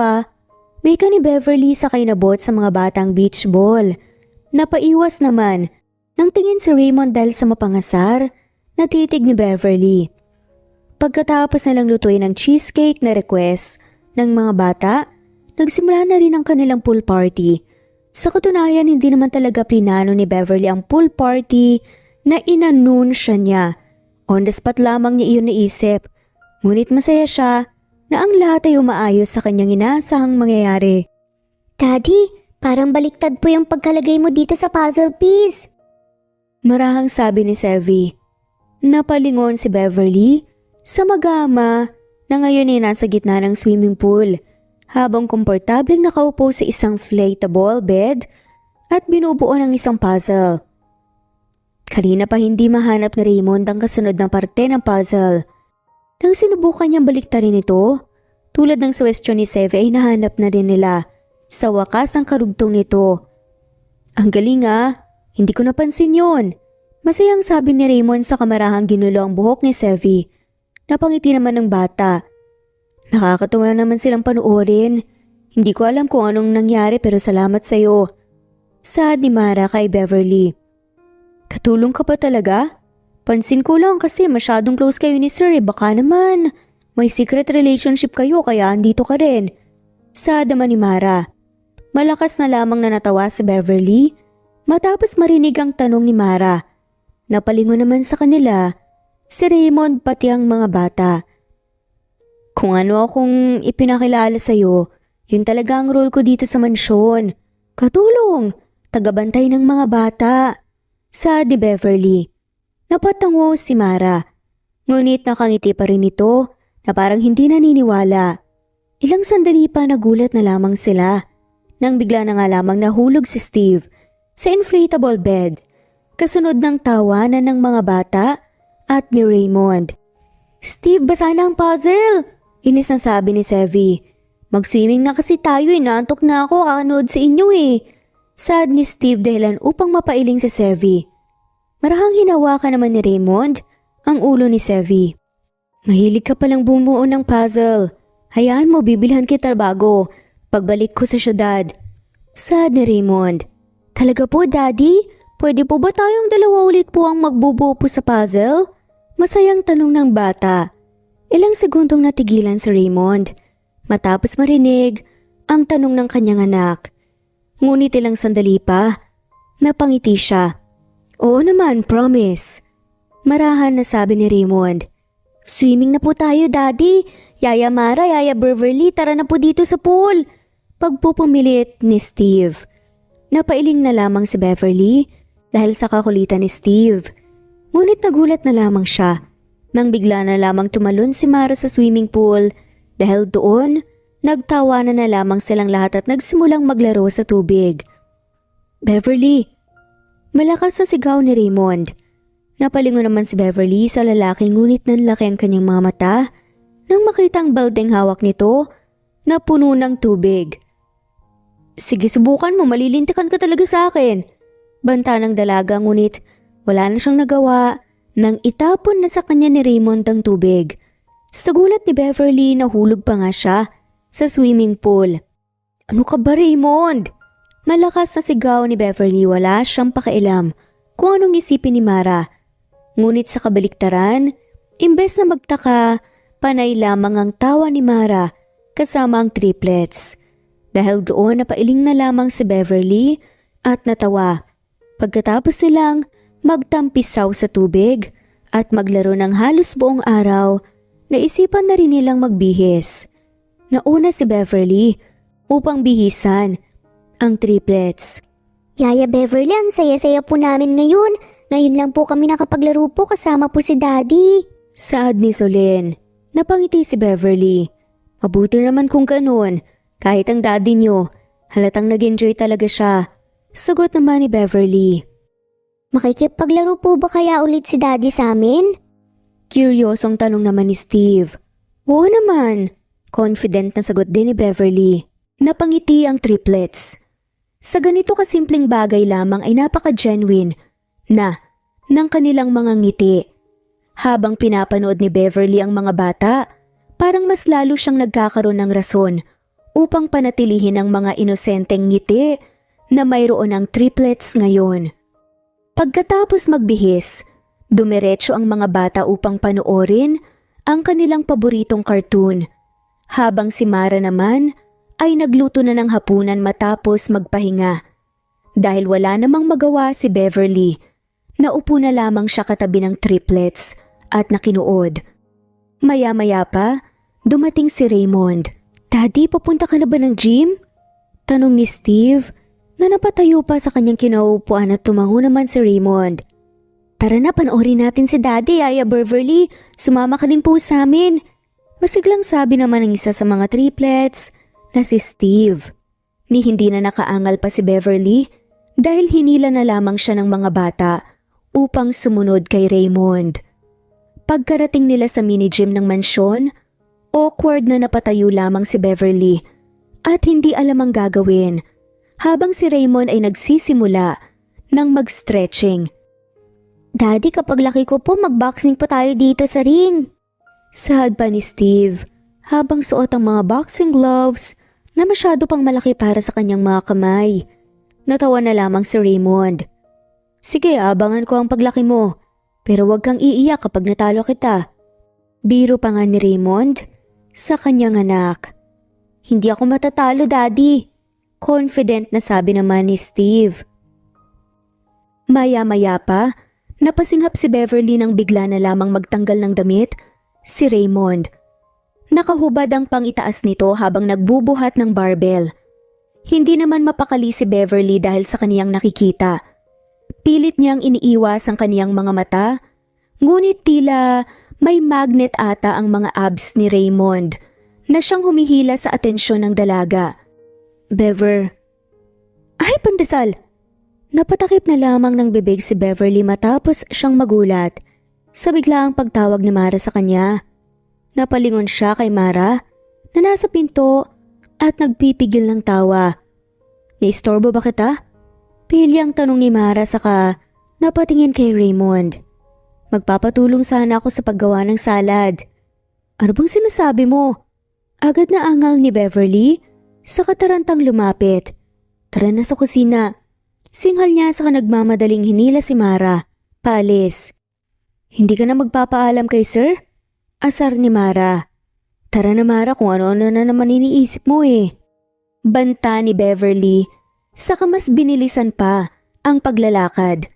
Speaker 1: May ka ni Beverly sa kainabot sa mga batang beach ball. Napaiwas naman nang tingin si Raymond dahil sa mapangasar na titig ni Beverly. Pagkatapos na lang lutuin ang cheesecake na request ng mga bata, nagsimula na rin ang kanilang pool party. Sa katunayan, hindi naman talaga plinano ni Beverly ang pool party na inanunsya niya. On the spot lamang niya iyon naisip. Ngunit masaya siya na ang lahat ay umaayos sa kanyang inaasahang mangyayari.
Speaker 2: Daddy, parang baliktad po yung pagkalagay mo dito sa puzzle piece.
Speaker 1: Marahang sabi ni Sevy. Napalingon si Beverly sa mag-ama na ngayon ay nasa gitna ng swimming pool habang komportableng nakaupo sa isang inflatable bed at binubuo ng isang puzzle. Kanina pa hindi mahanap ni Raymond ang kasunod na parte ng puzzle. Nang sinubukan niyang baliktarin ito, tulad ng suwestyon ni Sevy ay nahanap na din nila. Sa wakas ang karugtong nito. Ang galing hindi ko napansin yon. Masayang sabi ni Raymond sa kamarahang ginulo ang buhok ni Sevy. Napangiti naman ng bata. Nakakatuwa naman silang panuorin. Hindi ko alam kung anong nangyari pero salamat sa'yo. Saad ni Mara kay Beverly. Katulong ka pa talaga? Pansin ko lang kasi masyadong close kayo ni Sir baka naman may secret relationship kayo kaya andito ka rin. Saad naman ni Mara. Malakas na lamang na natawa si Beverly matapos marinig ang tanong ni Mara. Napalingon naman sa kanila si Raymond pati ang mga bata. Kung ano akong ipinakilala sa'yo, yun talaga ang role ko dito sa mansyon. Katulong, tagabantay ng mga bata. Saad ni Beverly. Napatango si Mara. Ngunit nakangiti pa rin ito na parang hindi naniniwala. Ilang sandali pa nagulat na lamang sila nang bigla na nga lamang nahulog si Steve sa inflatable bed, kasunod ng tawanan ng mga bata at ni Raymond. Steve, basa na ang puzzle! Inis na sabi ni Sevy. Mag-swimming na kasi tayo, inaantok na ako, kakanood sa inyo eh. Sad ni Steve dahilan upang mapailing si Sevy. Marahang hinawakan naman ni Raymond ang ulo ni Sevy. Mahilig ka palang bumuo ng puzzle. Hayaan mo, bibilhan kita bago pagbalik ko sa syudad. Sad ni Raymond. Talaga po, Daddy? Pwede po ba tayong dalawa ulit po ang magbubuo po sa puzzle? Masayang tanong ng bata. Ilang segundong natigilan si Raymond matapos marinig ang tanong ng kanyang anak. Ngunit ilang sandali pa, napangiti siya. Oo naman, promise. Marahan na sabi ni Raymond. Swimming na po tayo, Daddy. Yaya Mara, Yaya Beverly, tara na po dito sa pool. Pagpupumilit ni Steve. Napailing na lamang si Beverly dahil sa kakulitan ni Steve. Ngunit nagulat na lamang siya nang bigla na lamang tumalon si Mara sa swimming pool dahil doon nagtawanan na lamang silang lahat at nagsimulang maglaro sa tubig. Beverly! Malakas na sigaw ni Raymond. Napalingon naman si Beverly sa lalaki ngunit nanlaki ang kanyang mga mata nang makita ang baldeng hawak nito na puno ng tubig. Sige, subukan mo, malilintikan ka talaga sa akin. Banta ng dalaga ngunit wala na siyang nagawa nang itapon na sa kanya ni Raymond ang tubig. Sa gulat ni Beverly, nahulog pa nga siya sa swimming pool. Ano ka ba, Raymond? Malakas na sigaw ni Beverly, wala siyang pakialam kung anong isipin ni Mara. Ngunit sa kabaliktaran, imbes na magtaka, panay lamang ang tawa ni Mara kasama ang triplets. Dahil doon napailing na lamang si Beverly at natawa. Pagkatapos nilang magtampisaw sa tubig at maglaro ng halos buong araw, naisipan na rin nilang magbihis. Nauna si Beverly upang bihisan ang triplets.
Speaker 2: Yaya Beverly, ang saya-saya po namin ngayon. Ngayon lang po kami nakapaglaro po kasama po si Daddy.
Speaker 1: Saad ni Solen. Napangiti si Beverly. Mabuti naman kung ganun. Kahit ang daddy niyo, halatang nag-enjoy talaga siya. Sagot naman ni Beverly.
Speaker 2: Makikipaglaro po ba kaya ulit si Daddy sa amin?
Speaker 1: Curyosong tanong naman ni Steve. Oo naman. Confident na sagot din ni Beverly. Napangiti ang triplets. Sa ganito kasimpleng bagay lamang ay napaka-genuine na ng kanilang mga ngiti. Habang pinapanood ni Beverly ang mga bata, parang mas lalo siyang nagkakaroon ng rason upang panatilihin ang mga inosenteng ngiti na mayroon ang triplets ngayon. Pagkatapos magbihis, dumiretso ang mga bata upang panoorin ang kanilang paboritong cartoon, habang si Mara naman ay nagluto na ng hapunan matapos magpahinga. Dahil wala namang magawa si Beverly, naupo na lamang siya katabi ng triplets at nakinuod. Maya-maya pa, dumating si Raymond. Daddy, papunta ka na ba ng gym? Tanong ni Steve na napatayo pa sa kanyang kinaupuan at tumango naman si Raymond. Tara na, panoorin natin si Daddy, Yaya Beverly. Sumama ka din po sa amin. Masiglang sabi naman ng isa sa mga triplets na si Steve. Ni hindi na nakaangal pa si Beverly dahil hinila na lamang siya ng mga bata upang sumunod kay Raymond. Pagkarating nila sa mini-gym ng mansyon, awkward na napatayo lamang si Beverly at hindi alam ang gagawin habang si Raymond ay nagsisimula ng mag-stretching.
Speaker 2: Daddy, kapag laki ko po, mag-boxing po tayo dito sa ring.
Speaker 1: Saad pa ni Steve habang suot ang mga boxing gloves na masyado pang malaki para sa kanyang mga kamay. Natawa na lamang si Raymond. Sige, abangan ko ang paglaki mo, pero huwag kang iiyak kapag natalo kita. Biro pa nga ni Raymond sa kanyang anak. Hindi ako matatalo, Daddy. Confident na sabi naman ni Steve. Maya-maya pa, napasinghap si Beverly nang bigla na lamang magtanggal ng damit si Raymond. Nakahubad ang pangitaas nito habang nagbubuhat ng barbell. Hindi naman mapakali si Beverly dahil sa kaniyang nakikita. Pilit niyang iniiwas ang kaniyang mga mata, ngunit tila may magnet ata ang mga abs ni Raymond na siyang humihila sa atensyon ng dalaga. Bever. Ay, pandesal! Napatakip na lamang ng bibig si Beverly matapos siyang magulat sa biglaang pagtawag ni Mara sa kanya. Napalingon siya kay Mara na nasa pinto at nagpipigil ng tawa. Naistorbo ba kita? Pilyang tanong ni Mara saka napatingin kay Raymond. Magpapatulong sana ako sa paggawa ng salad. Ano bang sinasabi mo? Agad na angal ni Beverly sa katarantang lumapit. Tara na sa kusina. Singhal niya sa nagmamadaling hinila si Mara. Paalis. Hindi ka na magpapaalam kay sir? Asar ni Mara. Tara na Mara, kung ano-ano na naman iniisip mo eh. Banta ni Beverly, saka mas binilisan pa ang paglalakad.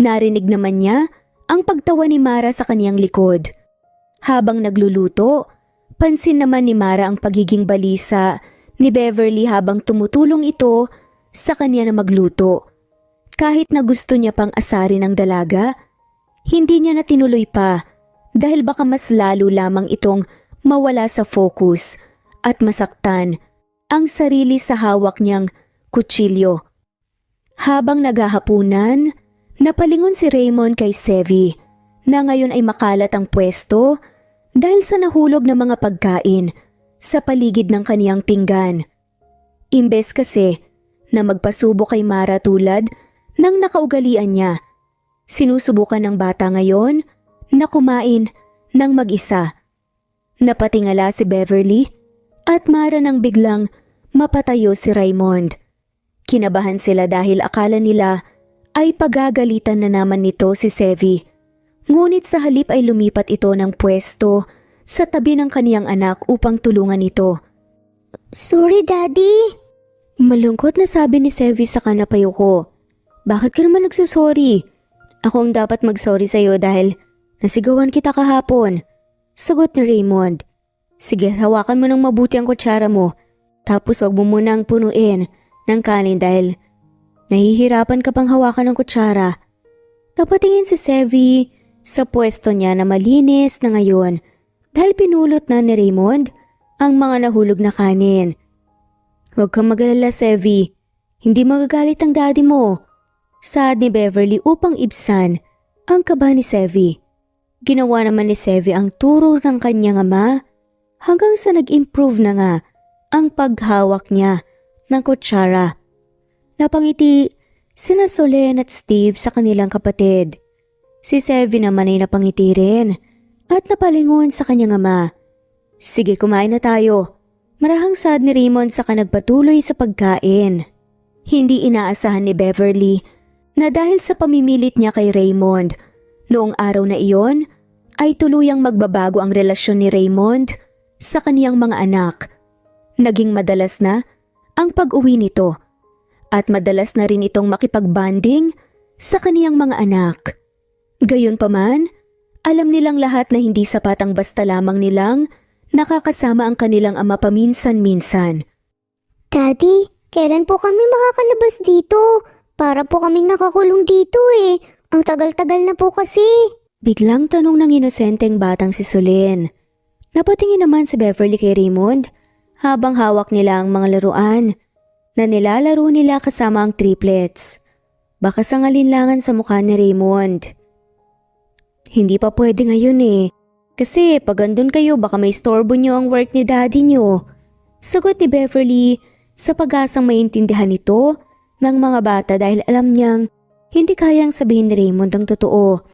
Speaker 1: Narinig naman niya ang pagtawa ni Mara sa kaniyang likod. Habang nagluluto, pansin naman ni Mara ang pagiging balisa ni Beverly habang tumutulong ito sa kanya na magluto. Kahit na gusto niya pang asarin ang dalaga, hindi niya na tinuloy pa dahil baka mas lalo lamang itong mawala sa focus at masaktan ang sarili sa hawak niyang kutsilyo. Habang naghahapunan, napalingon si Raymond kay Sevi na ngayon ay makalat ang pwesto dahil sa nahulog na mga pagkain sa paligid ng kaniyang pinggan. Imbes kasi na magpasubo kay Mara tulad ng nakaugalian niya, sinusubukan ng bata ngayon na kumain ng mag-isa. Napatingala si Beverly at Mara nang biglang mapatayo si Raymond. Kinabahan sila dahil akala nila ay pagagalitan na naman nito si Sevi. Ngunit sa halip ay lumipat ito ng pwesto sa tabi ng kaniyang anak upang tulungan ito.
Speaker 2: Sorry, Daddy.
Speaker 1: Malungkot na sabi ni Sevi sa kanapayo ko. Bakit ka naman nagsasorry? Ako ang dapat magsorry sa'yo dahil nasigawan kita kahapon. Sagot ni Raymond. Sige, hawakan mo ng mabuti ang kutsara mo. Tapos wag mo munang punuin ng kanin dahil nahihirapan ka pang hawakan ng kutsara. Napatingin si Sevi sa pwesto niya na malinis na ngayon dahil pinulot na ni Raymond ang mga nahulog na kanin. Huwag kang mag-alala, Sevi. Hindi magagalit ang daddy mo. Saad ni Beverly upang ibsan ang kaba ni Sevi. Ginawa naman ni Sevi ang turo ng kanyang ama hanggang sa nag-improve na nga ang paghawak niya ng kutsara. Napangiti sina Solen at Steve sa kanilang kapatid. Si Sevi naman ay napangiti rin at napalingon sa kanyang ama. Sige, kumain na tayo. Marahang sad ni Raymond sa nagpatuloy sa pagkain. Hindi inaasahan ni Beverly na dahil sa pamimilit niya kay Raymond, noong araw na iyon ay tuluyang magbabago ang relasyon ni Raymond sa kaniyang mga anak. Naging madalas na ang pag-uwi nito at madalas na rin itong makipagbanding sa kaniyang mga anak. Gayunpaman, alam nilang lahat na hindi sapat ang basta lamang nilang nakakasama ang kanilang ama paminsan-minsan.
Speaker 2: Daddy, kailan po kami makakalabas dito? Para po kaming nakakulong dito eh. Ang tagal-tagal na po kasi.
Speaker 1: Biglang tanong ng inosenteng batang si Solen. Napatingin naman si Beverly kay Raymond habang hawak nila ang mga laruan na nilalaro nila kasama ang triplets. Baka sa ngalinlangan sa mukha ni Raymond. Hindi pa pwede ngayon eh. Kasi pag andun kayo baka may istorbo nyo ang work ni daddy nyo. Sagot ni Beverly sa pag-asang maintindihan ito ng mga bata dahil alam niyang hindi kayang sabihin ni Raymond ang totoo.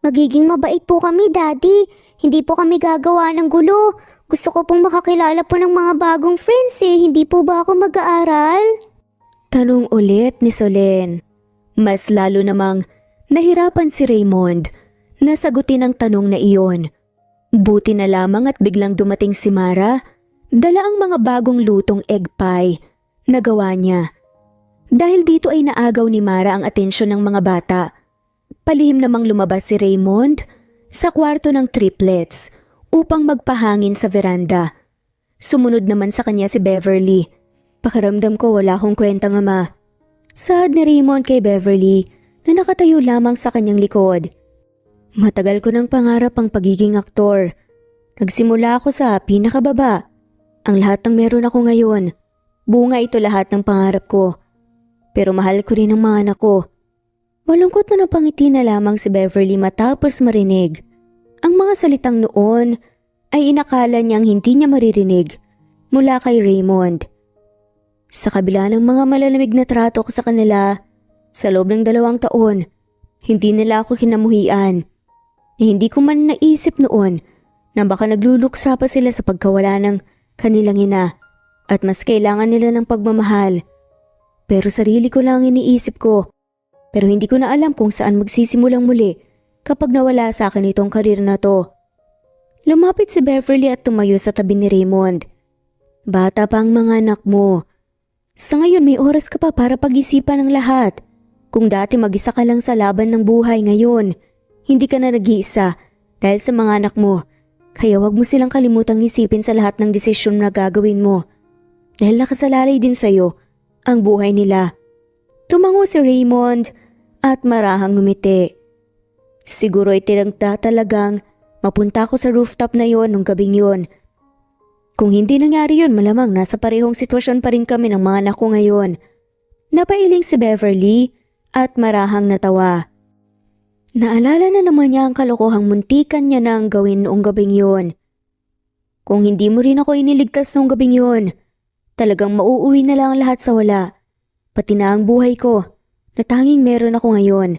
Speaker 2: Magiging mabait po kami, Daddy. Hindi po kami gagawa ng gulo. Gusto ko pong makakilala po ng mga bagong friends eh. Hindi po ba ako mag-aaral?
Speaker 1: Tanong ulit ni Solen. Mas lalo namang nahirapan si Raymond na sagutin ang tanong na iyon. Buti na lamang at biglang dumating si Mara, dala ang mga bagong lutong egg pie Nagawa niya. Dahil dito ay naagaw ni Mara ang atensyon ng mga bata. Palihim namang lumabas si Raymond sa kwarto ng triplets upang magpahangin sa veranda. Sumunod naman sa kanya si Beverly. Pakiramdam ko wala akong kwentang ama. Saad ni Raymond kay Beverly na nakatayo lamang sa kanyang likod. Matagal ko ng pangarap ang pagiging aktor. Nagsimula ako sa pinakababa. Ang lahat ng meron ako ngayon. Bunga ito lahat ng pangarap ko. Pero mahal ko rin ang mga anak ko. Malungkot na napangiti na lamang si Beverly matapos marinig. Ang mga salitang noon ay inakala niyang hindi niya maririnig mula kay Raymond. Sa kabila ng mga malalamig na trato ko sa kanila, sa loob ng 2 taon, hindi nila ako kinamuhian. Hindi ko man naisip noon na baka nagluluksa pa sila sa pagkawala ng kanilang ina at mas kailangan nila ng pagmamahal. Pero sarili ko lang iniisip ko. Pero hindi ko na alam kung saan magsisimulang muli kapag nawala sa akin itong karir na to. Lumapit si Beverly at tumayo sa tabi ni Raymond. Bata pa ang mga anak mo. Sa ngayon may oras ka pa para pag-isipan ang lahat. Kung dati mag-isa ka lang sa laban ng buhay ngayon, hindi ka na nag-iisa dahil sa mga anak mo. Kaya wag mo silang kalimutang isipin sa lahat ng desisyon na gagawin mo. Dahil nakasalalay din sa'yo ang buhay nila. Tumango si Raymond at marahang ngumiti. Siguro ay tinagda talagang mapunta ako sa rooftop na yon nung gabing yon. Kung hindi nangyari yon, malamang nasa parehong sitwasyon pa rin kami ng mga anak ko ngayon. Napailing si Beverly at marahang natawa. Naalala na naman niya ang kalokohang muntikan niya nang gawin noong gabing yon. Kung hindi mo rin ako iniligtas noong gabing yon, talagang mauuwi na lang lahat sa wala. Pati na ang buhay ko na tanging meron ako ngayon.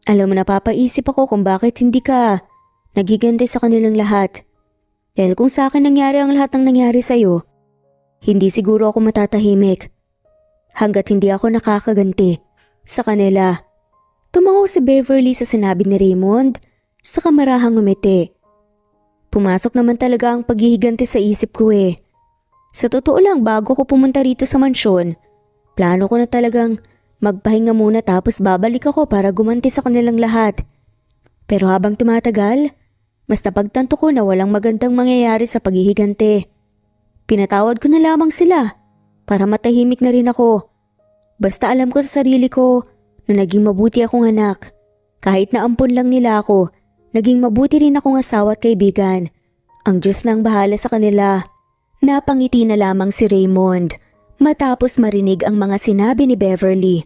Speaker 1: Alam mo, napapaisip ako kung bakit hindi ka nagiganti sa kanilang lahat. Dahil kung sa akin nangyari ang lahat ng nangyari sa'yo, hindi siguro ako matatahimik hanggat hindi ako nakakaganti sa kanila. Tumango si Beverly sa sinabi ni Raymond sa kamarahang ngumiti. Pumasok naman talaga ang paghihiganti sa isip ko eh. Sa totoo lang, bago ko pumunta rito sa mansyon, plano ko na talagang magpahinga muna tapos babalik ako para gumanti sa kanilang lahat. Pero habang tumatagal, mas napagtanto ko na walang magandang mangyayari sa paghihiganti. Pinatawad ko na lamang sila para matahimik na rin ako. Basta alam ko sa sarili ko na naging mabuti akong anak. Kahit na ampon lang nila ako, naging mabuti rin akong asawa at kaibigan. Ang Diyos na ang bahala sa kanila. Napangiti na lamang si Raymond matapos marinig ang mga sinabi ni Beverly.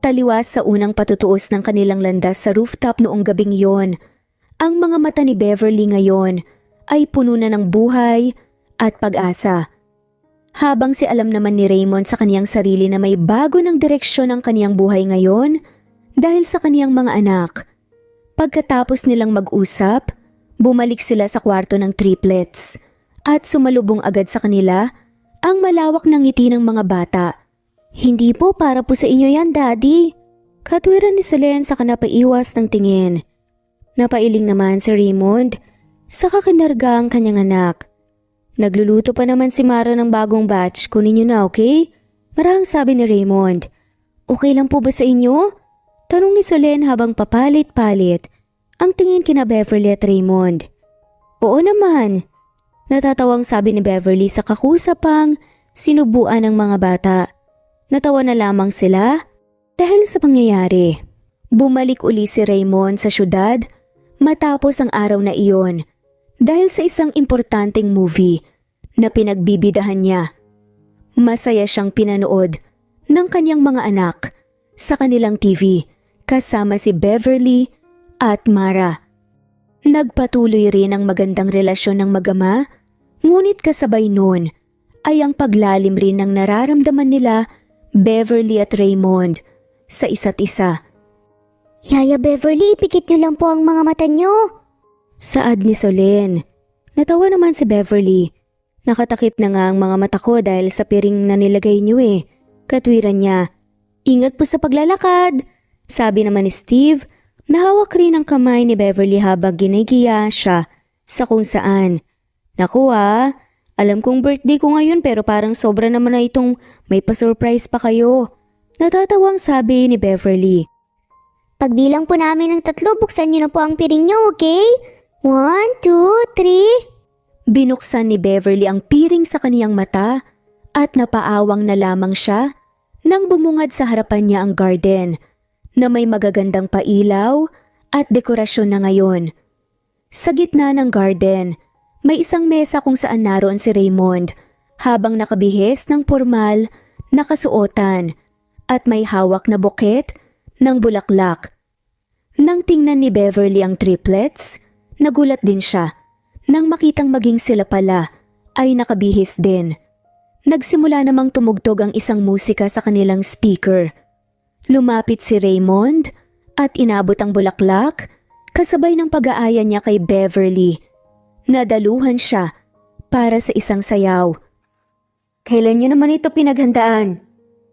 Speaker 1: Taliwas sa unang patutuos ng kanilang landas sa rooftop noong gabing yon, ang mga mata ni Beverly ngayon ay puno na ng buhay at pag-asa. Habang si alam naman ni Raymond sa kaniyang sarili na may bago ng direksyon ang kaniyang buhay ngayon dahil sa kaniyang mga anak. Pagkatapos nilang mag-usap, bumalik sila sa kwarto ng triplets. At sumalubong agad sa kanila ang malawak ng ngiti ng mga bata. Hindi po, para po sa inyo yan, Daddy. Katwiran ni Solen sa kanapaiwas ng tingin. Napailing naman si Raymond sa kakinarga ang kanyang anak. Nagluluto pa naman si Mara ng bagong batch, kunin niyo na, okay? Marahang sabi ni Raymond. Okay lang po ba sa inyo? Tanong ni Solen habang papalit-palit ang tingin kina Beverly at Raymond. Oo naman. Natatawang sabi ni Beverly sa kakusapang sinubuan ng mga bata. Natawa na lamang sila dahil sa pangyayari. Bumalik uli si Raymond sa syudad matapos ang araw na iyon dahil sa isang importanteng movie na pinagbibidahan niya. Masaya siyang pinanood ng kanyang mga anak sa kanilang TV kasama si Beverly at Mara. Nagpatuloy rin ang magandang relasyon ng mag-ama, ngunit kasabay noon ay ang paglalim rin ng nararamdaman nila Beverly at Raymond sa isa't isa.
Speaker 2: Yaya Beverly, ipikit niyo lang po ang mga mata niyo.
Speaker 1: Saad ni Solen. Natawa naman si Beverly. Nakatakip na nga ang mga mata ko dahil sa piring na nilagay niyo eh. Katwiran niya. Ingat po sa paglalakad. Sabi naman ni Steve. Nahawak rin ang kamay ni Beverly habang ginigiya siya sa kung saan. Naku Alam kong birthday ko ngayon pero parang sobra naman na itong may pa-surprise pa kayo. Natatawang sabi ni Beverly.
Speaker 2: Pagbilang po namin ng 3, buksan niyo na po ang piring niyo, okay? 1, 2, 3.
Speaker 1: Binuksan ni Beverly ang piring sa kaniyang mata at napaawang na lamang siya nang bumungad sa harapan niya ang garden na may magagandang pailaw at dekorasyon na ngayon. Sa gitna ng garden, may isang mesa kung saan naroon si Raymond habang nakabihis ng formal na kasuotan at may hawak na buket ng bulaklak. Nang tingnan ni Beverly ang triplets, nagulat din siya nang makitang maging sila pala ay nakabihis din. Nagsimula namang tumugtog ang isang musika sa kanilang speaker. Lumapit si Raymond at inabot ang bulaklak kasabay ng pag-aaya niya kay Beverly. Nadaluhan siya para sa isang sayaw.
Speaker 3: Kailan niyo naman ito pinaghandaan?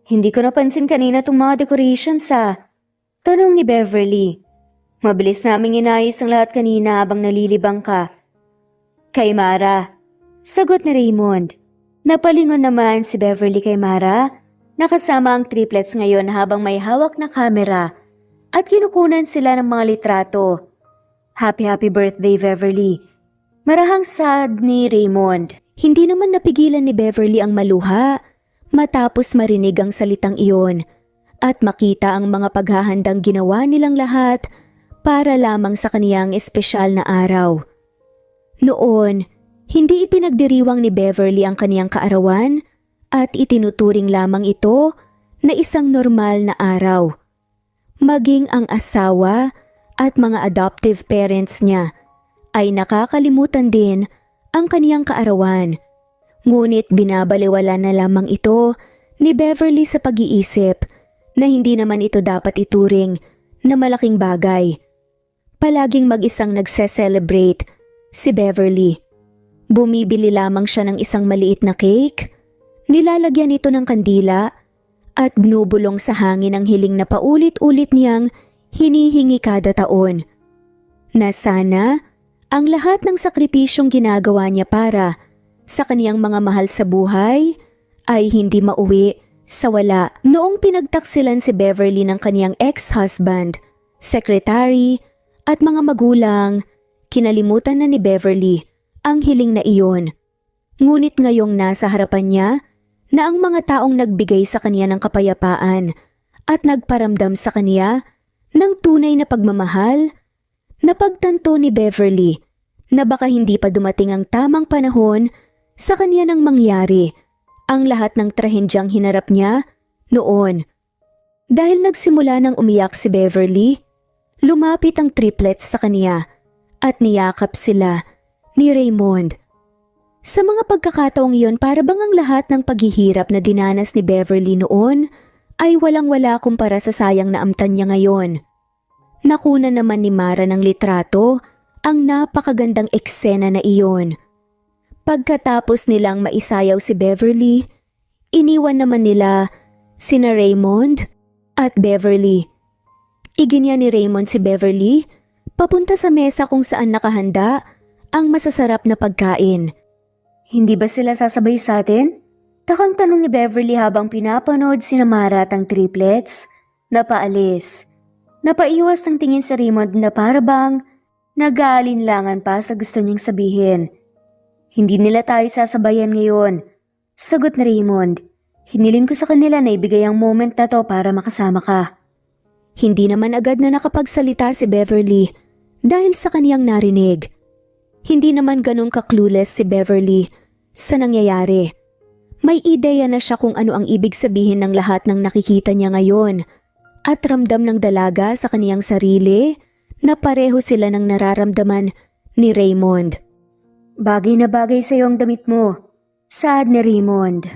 Speaker 3: Hindi ko napansin kanina itong mga decorations Tanong ni Beverly. Mabilis naming inayos ang lahat kanina habang nalilibang ka. Kay Mara. Sagot ni Raymond. Napalingon naman si Beverly kay Mara. Nakasama ang triplets ngayon habang may hawak na kamera at kinukunan sila ng mga litrato. Happy birthday, Beverly. Marahang sad ni Raymond.
Speaker 1: Hindi naman napigilan ni Beverly ang maluha matapos marinig ang salitang iyon at makita ang mga paghahandang ginawa nilang lahat para lamang sa kaniyang espesyal na araw. Noon, hindi ipinagdiriwang ni Beverly ang kaniyang kaarawan at itinuturing lamang ito na isang normal na araw. Maging ang asawa at mga adoptive parents niya ay nakakalimutan din ang kaniyang kaarawan. Ngunit binabaliwala na lamang ito ni Beverly sa pag-iisip na hindi naman ito dapat ituring na malaking bagay. Palaging mag-isang nagse-celebrate si Beverly. Bumibili lamang siya ng isang maliit na cake, nilalagyan ito ng kandila at binubulong sa hangin ang hiling na paulit-ulit niyang hinihingi kada taon. Na sana ang lahat ng sakripisyong ginagawa niya para sa kaniyang mga mahal sa buhay ay hindi mauwi sa wala. Noong pinagtaksilan si Beverly ng kaniyang ex-husband, secretary at mga magulang, kinalimutan na ni Beverly ang hiling na iyon. Ngunit ngayong nasa harapan niya na ang mga taong nagbigay sa kaniya ng kapayapaan at nagparamdam sa kaniya ng tunay na pagmamahal, napagtanto ni Beverly na baka hindi pa dumating ang tamang panahon sa kaniya nang mangyari ang lahat ng trahendyang hinarap niya noon. Dahil nagsimula ng umiyak si Beverly, lumapit ang triplets sa kaniya at niyakap sila ni Raymond. Sa mga pagkakataong iyon, para bang ang lahat ng paghihirap na dinanas ni Beverly noon ay walang-wala kumpara sa sayang na amtan niya ngayon. Nakuna naman ni Mara ng litrato ang napakagandang eksena na iyon. Pagkatapos nilang maisayaw si Beverly, iniwan naman nila sina Raymond at Beverly. Iginya ni Raymond si Beverly papunta sa mesa kung saan nakahanda ang masasarap na pagkain.
Speaker 3: Hindi ba sila sasabay sa atin? Takang tanong ni Beverly habang pinapanood sina Mara at ang triplets. Napaalis. Napaiwas ng tingin sa Raymond na parabang nag-aalinlangan pa sa gusto niyang sabihin. Hindi nila tayo sasabayan ngayon. Sagot ni Raymond. Hiniling ko sa kanila na ibigay ang moment na to para makasama ka.
Speaker 1: Hindi naman agad na nakapagsalita si Beverly dahil sa kaniyang narinig. Hindi naman ganun ka-clueless si Beverly sa nangyayari. May ideya na siya kung ano ang ibig sabihin ng lahat ng nakikita niya ngayon at ramdam ng dalaga sa kaniyang sarili na pareho sila ng nararamdaman ni Raymond.
Speaker 3: Bagay na bagay sa iyo ang damit mo. Sad ni Raymond.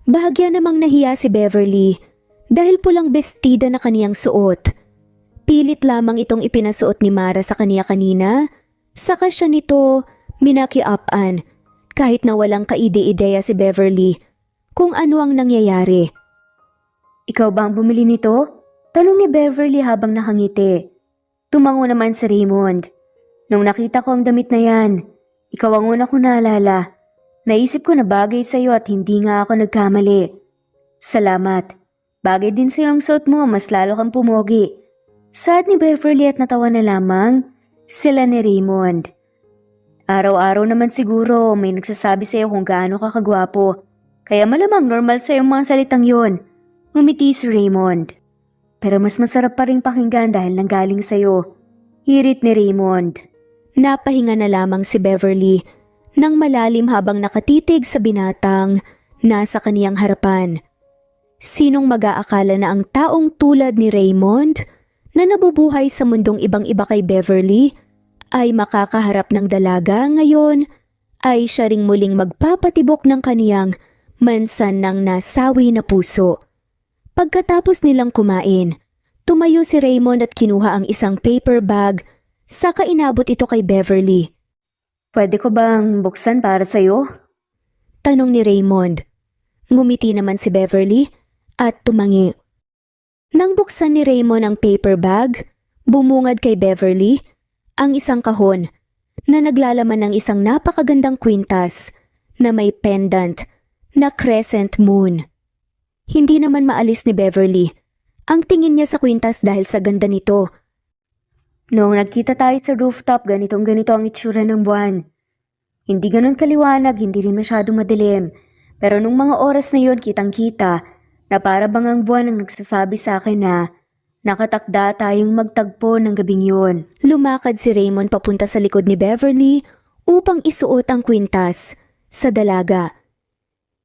Speaker 1: Bahagya namang nahiya si Beverly dahil pulang bestida na kaniyang suot. Pilit lamang itong ipinasuot ni Mara sa kaniya kanina, saka siya nito minakiupan kahit na walang kaide-ideya si Beverly kung ano ang nangyayari.
Speaker 3: Ikaw ba ang bumili nito? Tanong ni Beverly habang nakangiti. Tumango naman si Raymond. Nung nakita ko ang damit na yan, ikaw ang una ko naalala. Naisip ko na bagay sa'yo at hindi nga ako nagkamali. Salamat. Bagay din sa'yo ang suot mo, mas lalo kang pumogi. Saad ni Beverly at natawa na lamang sila ni Raymond. Araw-araw naman siguro may nagsasabi sa'yo kung gaano ka kagwapo. Kaya malamang normal sa'yo mga salitang yon. Ngumiti si Raymond. Pero mas masarap pa rin pakinggan dahil nanggaling sa'yo. Hirit ni Raymond.
Speaker 1: Napahinga na lamang si Beverly nang malalim habang nakatitig sa binatang nasa kaniyang harapan. Sinong mag-aakala na ang taong tulad ni Raymond na nabubuhay sa mundong ibang-iba kay Beverly ay makakaharap ng dalaga ngayon ay siya ring muling magpapatibok ng kaniyang mansan ng nasawi na puso. Pagkatapos nilang kumain, tumayo si Raymond at kinuha ang isang paper bag saka inabot ito kay Beverly.
Speaker 3: Pwede ko bang buksan para sa'yo?
Speaker 1: Tanong ni Raymond. Ngumiti naman si Beverly at tumangi. Nang buksan ni Raymond ang paper bag, bumungad kay Beverly ang isang kahon na naglalaman ng isang napakagandang kwintas na may pendant na crescent moon. Hindi naman maalis ni Beverly ang tingin niya sa kwintas dahil sa ganda nito.
Speaker 3: Noong nagkita tayo sa rooftop, ganitong-ganito ang itsura ng buwan. Hindi ganun kaliwanag, hindi rin masyadong madilim. Pero nung mga oras na yun, kitang-kita na para bang ang buwan ang nagsasabi sa akin na nakatakda tayong magtagpo ng gabing yun.
Speaker 1: Lumakad si Raymond papunta sa likod ni Beverly upang isuot ang kwintas sa dalaga.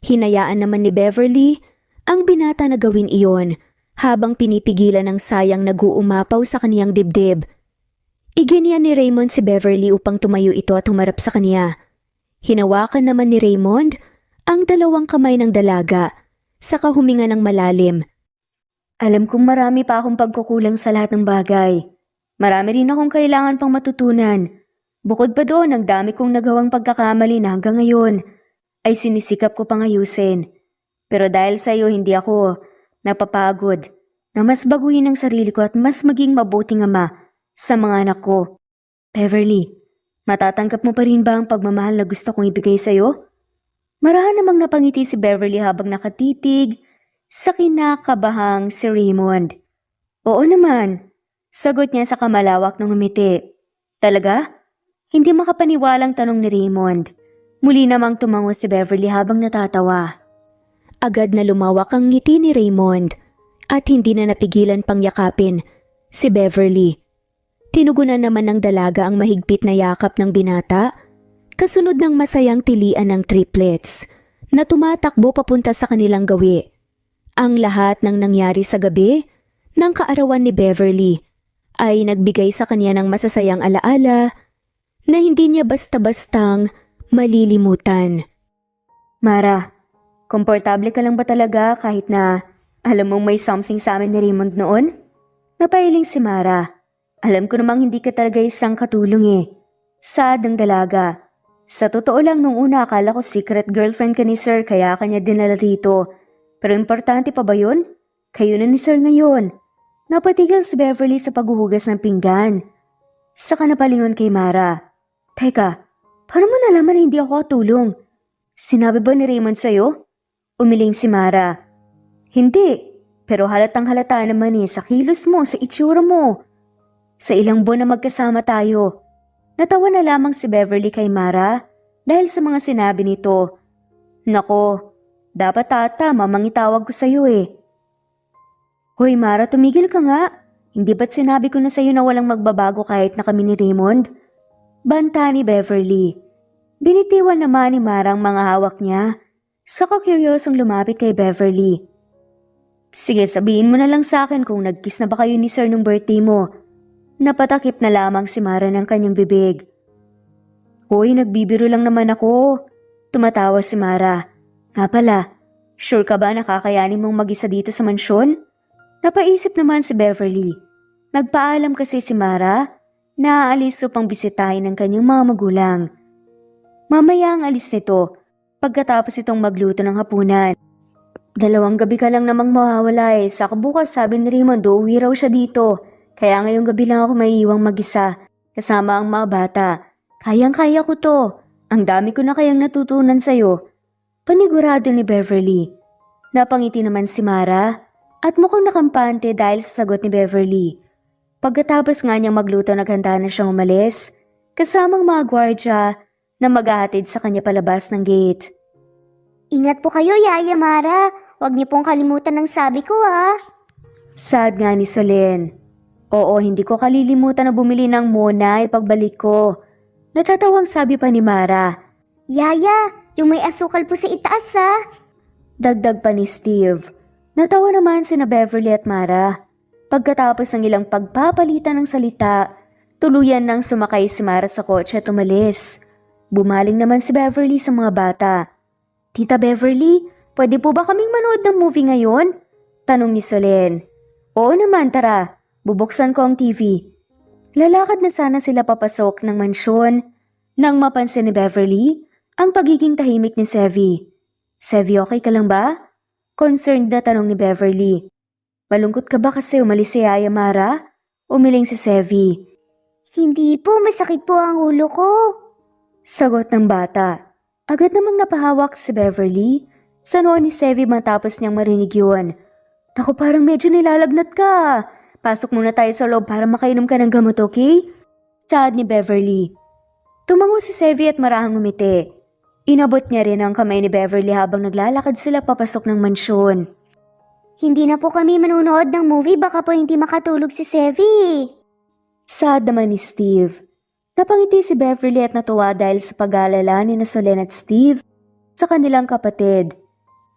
Speaker 1: Hinayaan naman ni Beverly ang binata na gawin iyon habang pinipigilan ng sayang nag-uumapaw sa kaniyang dibdib. Iginyan ni Raymond si Beverly upang tumayo ito at humarap sa kaniya. Hinawakan naman ni Raymond ang dalawang kamay ng dalaga, saka huminga ng malalim.
Speaker 3: Alam kong marami pa akong pagkukulang sa lahat ng bagay. Marami rin akong kailangan pang matutunan. Bukod pa doon, ang dami kong nagawang pagkakamali na hanggang ngayon ay sinisikap ko pang ayusin. Pero dahil sa iyo, hindi ako napapagod na mas baguhin ang sarili ko at mas maging mabuting ama sa mga anak ko. Beverly, matatanggap mo pa rin ba ang pagmamahal na gusto kong ibigay sa'yo? Marahan namang napangiti si Beverly habang nakatitig sa kinakabahang si Raymond. Oo naman, sagot niya sa kamalawak ng umiti. Talaga? Hindi makapaniwalang tanong ni Raymond. Muli namang tumango si Beverly habang natatawa.
Speaker 1: Agad na lumawak ang ngiti ni Raymond at hindi na napigilan pang yakapin si Beverly. Tinugunan naman ng dalaga ang mahigpit na yakap ng binata, kasunod ng masayang tilian ng triplets na tumatakbo papunta sa kanilang gawi. Ang lahat ng nangyari sa gabi ng kaarawan ni Beverly ay nagbigay sa kanya ng masasayang alaala na hindi niya basta-bastang malilimutan.
Speaker 3: Mara, komportable ka lang ba talaga kahit na alam mong may something sa amin ni Raymond noon? Napahiling si Mara. Alam ko namang hindi ka talaga isang katulong eh. Sad ang dalaga. Sa totoo lang nung una akala ko secret girlfriend ka ni Sir kaya kanya dinala dito. Pero importante pa ba yun? Kayo na ni Sir ngayon. Napatigil si Beverly sa paghuhugas ng pinggan. Saka napalingon kay Mara. Teka, paano mo nalaman na hindi ako katulong? Sinabi ba ni Raymond sa'yo? Umiling si Mara. Hindi, pero halatang halata naman eh sa kilos mo, sa itsura mo. Sa ilang buwan na magkasama tayo. Natawa na lamang si Beverly kay Mara dahil sa mga sinabi nito. Nako, dapat tata, mamang itawag ko sa'yo eh. Hoy Mara, tumigil ka nga. Hindi ba't sinabi ko na sa'yo na walang magbabago kahit na kami ni Raymond? Banta ni Beverly. Binitiwan naman ni Mara ang mga hawak niya. Saka kuryosong lumapit kay Beverly. Sige, sabihin mo na lang sa akin kung nag-kiss na ba kayo ni Sir nung birthday mo. Napatakip na lamang si Mara ng kanyang bibig. Hoy, nagbibiro lang naman ako. Tumatawa si Mara. Nga pala, sure ka ba nakakayanin mong mag-isa dito sa mansyon? Napaisip naman si Beverly. Nagpaalam kasi si Mara na aalis upang bisitahin ng kanyang mga magulang. Mamaya ang alis nito pagkatapos itong magluto ng hapunan. 2 gabi ka lang namang mawawala eh. Saka bukas sabi ni Raymond uwi raw siya dito. Kaya ngayong gabi lang ako maiiwang mag-isa kasama ang mga bata. Kayang-kaya ko to. Ang dami ko na kayang natutunan sa'yo. Panigurado ni Beverly. Napangiti naman si Mara at mukhang nakampante dahil sa sagot ni Beverly. Pagkatapos nga niyang magluto naghanda na siyang umalis, kasamang mga gwardya na maghahatid sa kanya palabas ng gate.
Speaker 2: Ingat po kayo, Yaya Mara. Huwag niyo pong kalimutan ng sabi ko, ah.
Speaker 3: Sad nga ni Solen. Oo, hindi ko kalilimutan na bumili ng mona pagbalik ko. Natatawang sabi pa ni Mara.
Speaker 2: Yaya, yung may asukal po sa itaas, ah.
Speaker 3: Dagdag pa ni Steve. Natawa naman sina Beverly at Mara. Pagkatapos ng ilang pagpapalitan ng salita, tuluyan nang sumakay si Mara sa kotse at umalis. Bumaling naman si Beverly sa mga bata. Tita Beverly, pwede po ba kaming manood ng movie ngayon? Tanong ni Solen. Oo naman, tara. Bubuksan ko ang TV. Lalakad na sana sila papasok ng mansyon nang mapansin ni Beverly ang pagiging tahimik ni Sevy. Sevy, okay ka lang ba? Concerned na tanong ni Beverly. Malungkot ka ba kasi umalis si Yaya Mara? Umiling si Sevy.
Speaker 2: Hindi po, masakit po ang ulo ko.
Speaker 3: Sagot ng bata. Agad namang napahawak si Beverly sa noo ni Sevy matapos niyang marinig yun. Naku, parang medyo nilalagnat ka. Pasok muna tayo sa loob para makainom ka ng gamot, okay? Saad ni Beverly. Tumango si Sevy at marahang umiti. Inabot niya rin ang kamay ni Beverly habang naglalakad sila papasok ng mansyon.
Speaker 2: Hindi na po kami manunood ng movie, baka po hindi makatulog si Sevy.
Speaker 3: Saad naman ni Steve. Napangiti si Beverly at natuwa dahil sa pag-aalala ni Solen at Steve sa kanilang kapatid.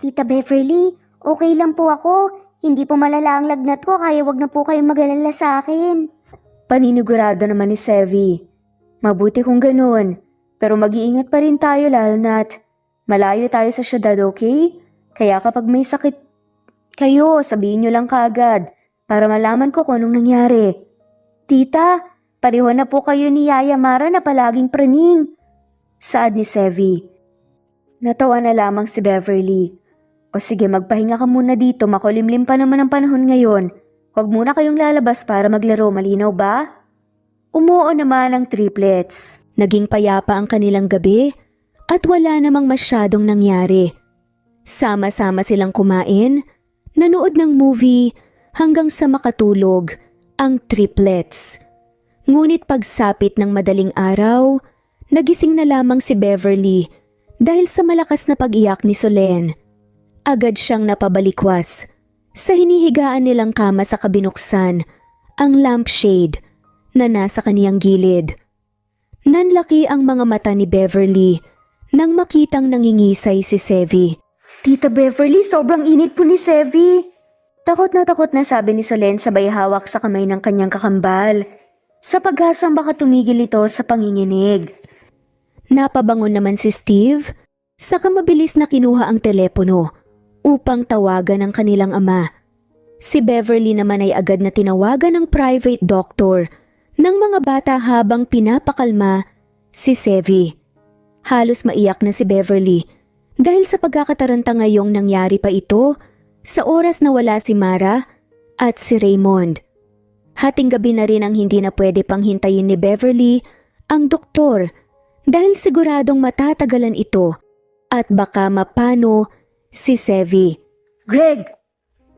Speaker 2: Tita Beverly, okay lang po ako. Hindi po malala ang lagnat ko, kaya wag na po kayong mag-alala sa akin.
Speaker 3: Paninigurado naman ni Sevy. Mabuti kung ganun. Pero mag-iingat pa rin tayo lalo na't malayo tayo sa syudad, okay? Kaya kapag may sakit kayo, sabihin nyo lang kaagad para malaman ko kung anong nangyari. Tita, pareho na po kayo ni Yaya Mara na palaging praning. Saad ni Sevy. Natawa na lamang si Beverly. O sige, magpahinga ka muna dito, makulimlim pa naman ang panahon ngayon. Huwag muna kayong lalabas para maglaro, malinaw ba? Umuo naman ang triplets.
Speaker 1: Naging payapa ang kanilang gabi at wala namang masyadong nangyari. Sama-sama silang kumain, nanood ng movie hanggang sa makatulog ang triplets. Ngunit pagsapit ng madaling araw, nagising na lamang si Beverly dahil sa malakas na pag-iyak ni Solen. Agad siyang napabalikwas. Sa hinihigaan nilang kama sa kabinuksan, ang lampshade na nasa kaniyang gilid. Nanlaki ang mga mata ni Beverly nang makitang nangingisay si Sevy.
Speaker 3: Tita Beverly, sobrang init po ni Sevy. Takot na sabi ni Solen sabay hawak sa kamay ng kanyang kakambal. Sa pag-asang baka tumigil ito sa panginginig.
Speaker 1: Napabangon naman si Steve, saka mabilis na kinuha ang telepono upang tawagan ang kanilang ama. Si Beverly naman ay agad na tinawagan ng private doctor ng mga bata habang pinapakalma si Sevy. Halos maiyak na si Beverly dahil sa pagkakataranta ngayong nangyari pa ito sa oras na wala si Mara at si Raymond. Hating gabi na rin ang hindi na pwede pang hintayin ni Beverly ang doktor dahil siguradong matatagalan ito at baka mapano si Sevy.
Speaker 3: Greg!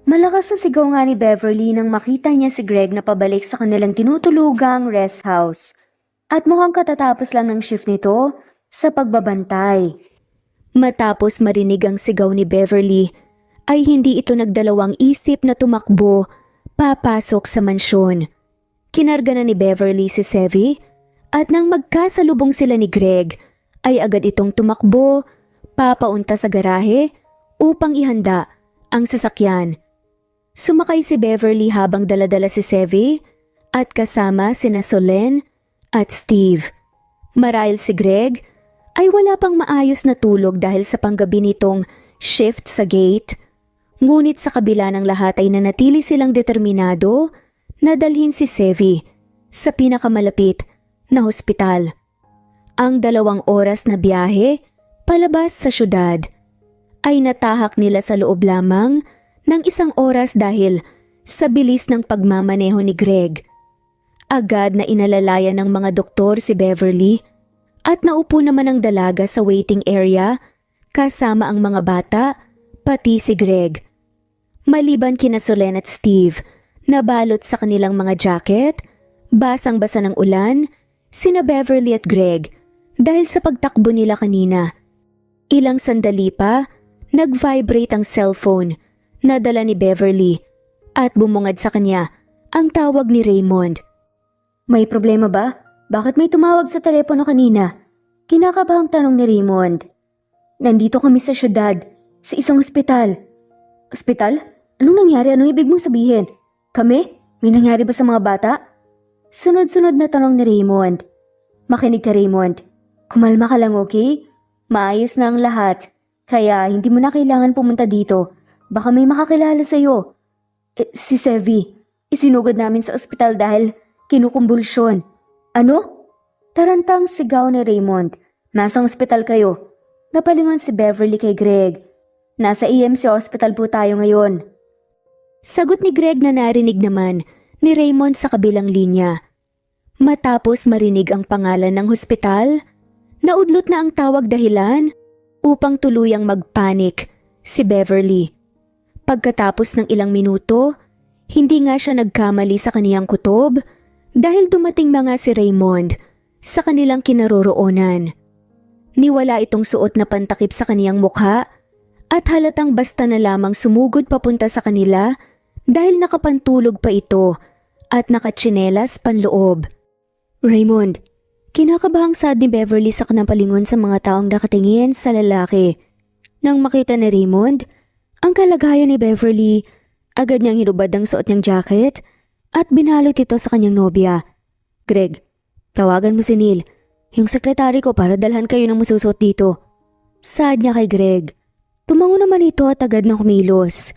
Speaker 3: Malakas na sigaw nga ni Beverly nang makita niya si Greg na pabalik sa kanilang tinutulugang rest house. At mukhang katatapos lang ng shift nito sa pagbabantay.
Speaker 1: Matapos marinig ang sigaw ni Beverly, ay hindi ito nagdalawang isip na tumakbo papasok sa mansyon. Kinarga na ni Beverly si Sevy at nang magkasalubong sila ni Greg, ay agad itong tumakbo papaunta sa garahe upang ihanda ang sasakyan. Sumakay si Beverly habang daladala si Sevy at kasama sina Solen at Steve. Marahil si Greg ay wala pang maayos na tulog dahil sa panggabi nitong shift sa gate. Ngunit sa kabila ng lahat ay nanatili silang determinado na dalhin si Sevy sa pinakamalapit na hospital. Ang 2 oras na biyahe palabas sa syudad ay natahak nila sa loob lamang ng 1 oras dahil sa bilis ng pagmamaneho ni Greg. Agad na inalalayan ng mga doktor si Beverly at naupo naman ang dalaga sa waiting area kasama ang mga bata, pati si Greg. Maliban kina Solen at Steve, nabalot sa kanilang mga jacket, basang-basa ng ulan, sina Beverly at Greg dahil sa pagtakbo nila kanina. Ilang sandali pa, nag-vibrate ang cellphone na dala ni Beverly at bumungad sa kanya ang tawag ni Raymond.
Speaker 3: May problema ba? Bakit may tumawag sa telepono kanina? Kinakabahang tanong ni Raymond. Nandito kami sa syudad, sa isang ospital. Ospital? Anong nangyari? Anong ibig mong sabihin? Kami? May nangyari ba sa mga bata? Sunod-sunod na tanong ni Raymond. Makinig ka, Raymond. Kumalma ka lang, okay? Maayos na ang lahat. Kaya hindi mo na kailangan pumunta dito. Baka may makakilala sa'yo. Si Sevi. Isinugod namin sa ospital dahil kinukumbulsyon. Ano? Tarantang sigaw ni Raymond. Nasang ospital kayo? Napalingon si Beverly kay Greg. Nasa EMC Hospital po tayo ngayon.
Speaker 1: Sagot ni Greg na narinig naman ni Raymond sa kabilang linya. Matapos marinig ang pangalan ng hospital, naudlot na ang tawag dahilan upang tuluyang magpanik si Beverly. Pagkatapos ng ilang minuto, hindi nga siya nagkamali sa kaniyang kutob dahil dumating mga si Raymond sa kanilang kinaroroonan. Niwala itong suot na pantakip sa kaniyang mukha at halatang basta na lamang sumugod papunta sa kanila dahil nakapantulog pa ito at nakatsinelas panloob. Raymond, kinakabahang sad ni Beverly sa kanapalingon sa mga taong nakatingin sa lalaki. Nang makita ni Raymond ang kalagayan ni Beverly, agad niyang hinubad ang suot niyang jacket at binalot ito sa kanyang nobya. Greg, tawagan mo si Neil, yung sekretary ko para dalhan kayo ng masusot dito. Sad niya kay Greg. Tumango naman ito at agad na kumilos.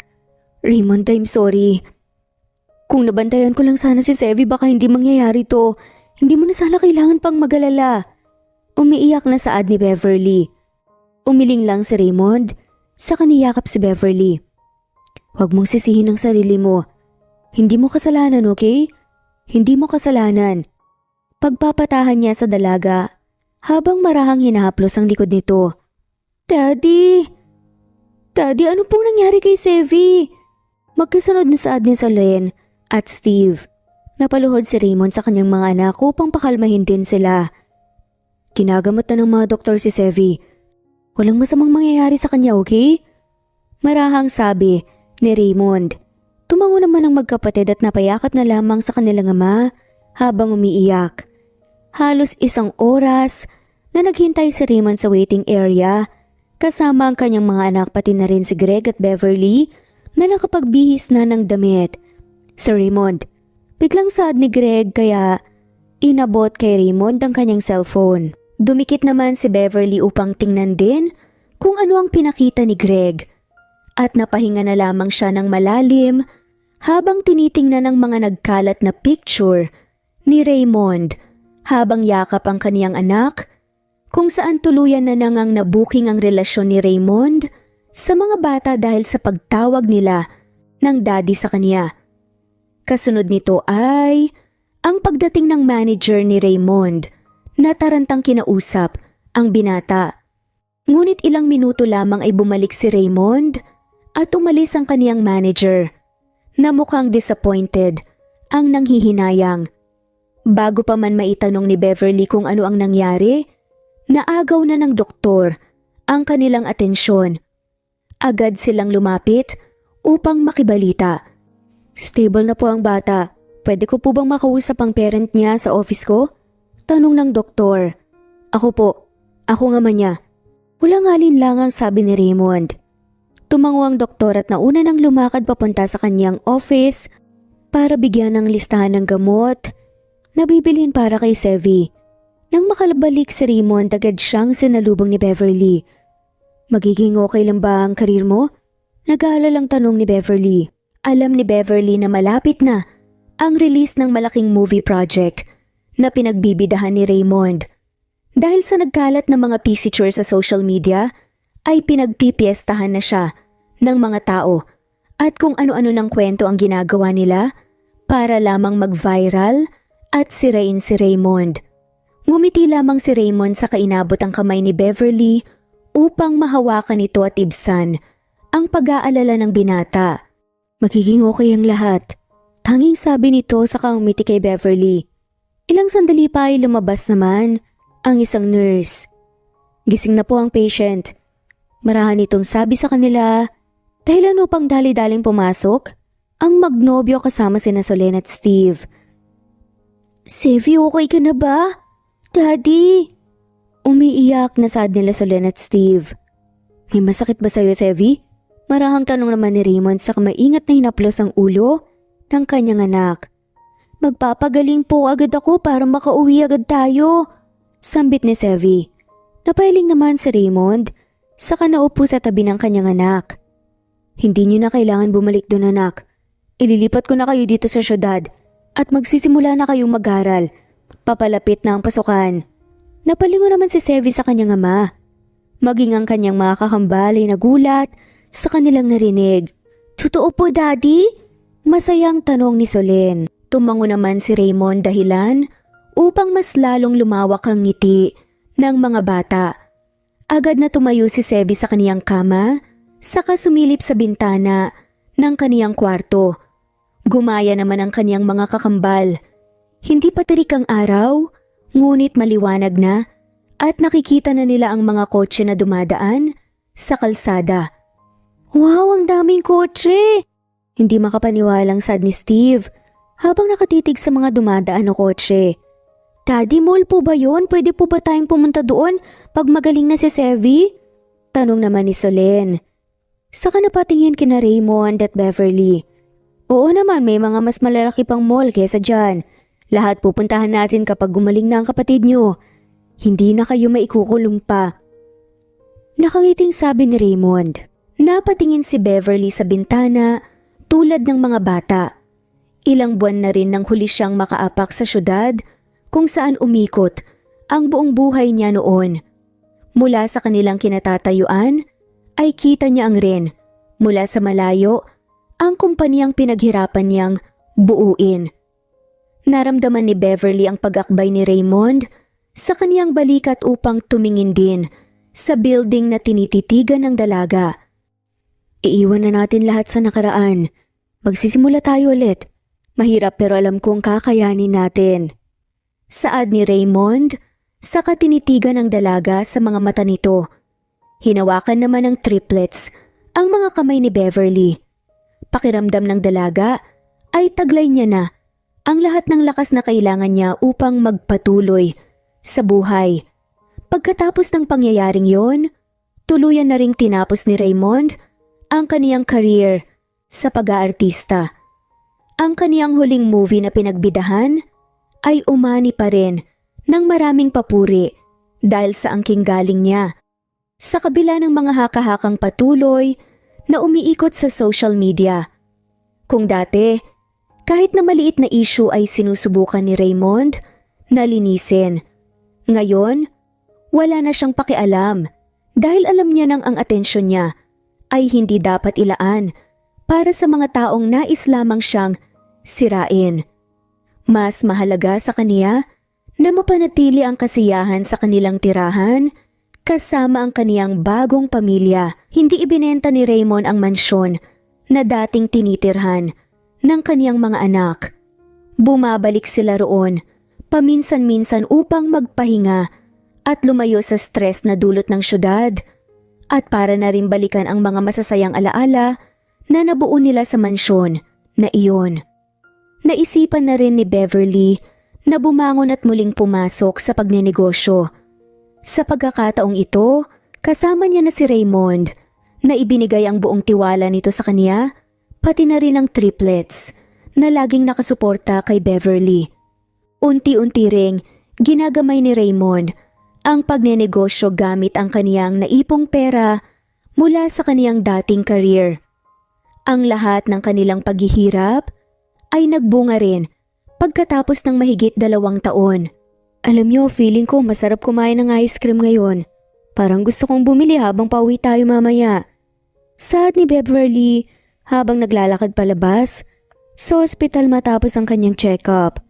Speaker 1: Raymond, I'm sorry. Kung nabantayan ko lang sana si Sevi, baka hindi mangyayari to. Hindi mo na sana kailangan pang mag-alala. Umiiyak na saad ni Beverly. Umiling lang si Raymond, saka niyakap si Beverly. Huwag mong sisihin ang sarili mo. Hindi mo kasalanan, okay? Hindi mo kasalanan. Pagpapatahan niya sa dalaga habang marahang hinahaplos ang likod nito. Daddy! Daddy, ano pong nangyari kay Sevi? Magkasunod na saad ni Solen at Steve. Napaluhod si Raymond sa kanyang mga anak upang pakalmahin din sila. Ginagamot na ng mga doktor si Sevi. Walang masamang mangyayari sa kanya, okay? Marahang sabi ni Raymond. Tumango naman ang magkapatid at napayakap na lamang sa kanilang ama habang umiiyak. Halos 1 oras na naghintay si Raymond sa waiting area kasama ang kanyang mga anak pati na rin si Greg at Beverly na nakapagbihis na ng damit. Si Raymond, biglang saad ni Greg kaya inabot kay Raymond ang kanyang cellphone. Dumikit naman si Beverly upang tingnan din kung ano ang pinakita ni Greg at napahinga na lamang siya ng malalim habang tinitingnan ng mga nagkalat na picture ni Raymond habang yakap ang kaniyang anak kung saan tuluyan na nangang nabuking ang relasyon ni Raymond sa mga bata dahil sa pagtawag nila ng daddy sa kanya. Kasunod nito ay ang pagdating ng manager ni Raymond na tarantang kinausap ang binata. Ngunit ilang minuto lamang ay bumalik si Raymond at umalis ang kaniyang manager na mukhang disappointed ang nanghihinayang. Bago pa man maitanong ni Beverly kung ano ang nangyari, naagaw na ng doktor ang kanilang atensyon. Agad silang lumapit upang makibalita. Stable na po ang bata. Pwede ko po bang makausap ang parent niya sa office ko? Tanong ng doktor. Ako po. Ako nga man niya. Walang alinlangang sabi ni Raymond. Tumango ang doktor at nauna nang lumakad papunta sa kanyang office para bigyan ng listahan ng gamot na bibilhin para kay Sevi. Nang makalabalik si Raymond, agad siyang sinalubong ni Beverly. Magiging okay lang ba ang karir mo? Nag-aalalang tanong ni Beverly. Alam ni Beverly na malapit na ang release ng malaking movie project na pinagbibidahan ni Raymond. Dahil sa nagkalat na mga picture sa social media, ay pinagpipiestahan na siya ng mga tao at kung ano-ano ng kwento ang ginagawa nila para lamang mag-viral at sirain si Raymond. Ngumiti lamang si Raymond sa kainabot ang kamay ni Beverly upang mahawakan ito at ibsan ang pag-aalala ng binata. Magiging okay ang lahat. Tanging sabi nito sa umiti kay Beverly. Ilang sandali pa ay lumabas naman ang isang nurse. Gising na po ang patient. Marahan itong sabi sa kanila dahil upang dali-daling pumasok ang magnobyo kasama sina Solen at Steve. Sevy, okay ka na ba? Daddy! Umiiyak na saad nila Solen at Steve. May masakit ba sa'yo, Sevy? Marahang tanong naman ni Raymond sa maingat na hinaplos ang ulo ng kanyang anak. Magpapagaling po agad ako para makauwi agad tayo. Sambit ni Sevy. Napailing naman si Raymond saka naupo sa tabi ng kanyang anak. Hindi niyo na kailangan bumalik doon, anak. Ililipat ko na kayo dito sa syudad at magsisimula na kayong mag-aral. Papalapit na ang pasukan. Napalingon naman si Sevy sa kanyang ama. Maging ang kanyang mga kakambal ay nagulat sa kanilang narinig. Totoo po, Daddy? Masayang tanong ni Solen. Tumango naman si Raymond dahilan upang mas lalong lumawak ang ngiti ng mga bata. Agad na tumayo si Sevy sa kaniyang kama, saka sumilip sa bintana ng kaniyang kwarto. Gumaya naman ang kaniyang mga kakambal. Hindi pa tirik ang araw, ngunit maliwanag na at nakikita na nila ang mga kotse na dumadaan sa kalsada. Wow, ang daming kotse! Hindi makapaniwalang sad ni Steve habang nakatitig sa mga dumadaan na kotse. Daddy, mall po ba yun? Pwede po ba tayong pumunta doon pag magaling na si Sevy? Tanong naman ni Solen. Saka napatingin kina Raymond at Beverly. Oo naman, may mga mas malalaki pang mall kesa dyan. Lahat pupuntahan natin kapag gumaling na ang kapatid nyo. Hindi na kayo maikukulong pa. Nakangiting sabi ni Raymond. Napatingin si Beverly sa bintana tulad ng mga bata. Ilang buwan na rin nang huli siyang makaapak sa syudad kung saan umikot ang buong buhay niya noon. Mula sa kanilang kinatatayuan ay kita niya ang rin mula sa malayo ang kumpanyang pinaghirapan niyang buuin. Naramdaman ni Beverly ang pag-akbay ni Raymond sa kaniyang balikat upang tumingin din sa building na tinititigan ng dalaga. Iiwan na natin lahat sa nakaraan. Magsisimula tayo ulit. Mahirap pero alam kong kakayanin natin. Saad ni Raymond, saka tinitigan ng dalaga sa mga mata nito. Hinawakan naman ng triplets ang mga kamay ni Beverly. Pakiramdam ng dalaga ay taglay niya na ang lahat ng lakas na kailangan niya upang magpatuloy sa buhay. Pagkatapos ng pangyayaring yon, tuluyan na ring tinapos ni Raymond ang kaniyang career sa pag-aartista. Ang kaniyang huling movie na pinagbidahan ay umani pa rin ng maraming papuri dahil sa angking galing niya. Sa kabila ng mga haka-hakang patuloy na umiikot sa social media. Kung dati, kahit na maliit na issue ay sinusubukan ni Raymond na linisin. Ngayon, wala na siyang pakialam dahil alam niya nang ang atensyon niya ay hindi dapat ilaan para sa mga taong nais lamang siyang sirain. Mas mahalaga sa kaniya na mapanatili ang kasiyahan sa kanilang tirahan kasama ang kaniyang bagong pamilya. Hindi ibinenta ni Raymond ang mansyon na dating tinitirhan ng kaniyang mga anak. Bumabalik sila roon paminsan-minsan upang magpahinga at lumayo sa stress na dulot ng syudad at para na rin balikan ang mga masasayang alaala na nabuo nila sa mansyon na iyon. Naisipan na rin ni Beverly na bumangon at muling pumasok sa pagnenegosyo. Sa pagkakataong ito, kasama niya na si Raymond na ibinigay ang buong tiwala nito sa kanya, pati na rin ang triplets na laging nakasuporta kay Beverly. Unti-unti ring ginagamay ni Raymond ang pagnenegosyo gamit ang kaniyang naipong pera mula sa kaniyang dating career. Ang lahat ng kanilang paghihirap ay nagbunga rin pagkatapos ng mahigit 2 taon. Alam niyo, feeling ko masarap kumain ng ice cream ngayon. Parang gusto kong bumili habang pauwi tayo mamaya. Saad ni Beverly habang naglalakad palabas sa ospital matapos ang kanyang check-up.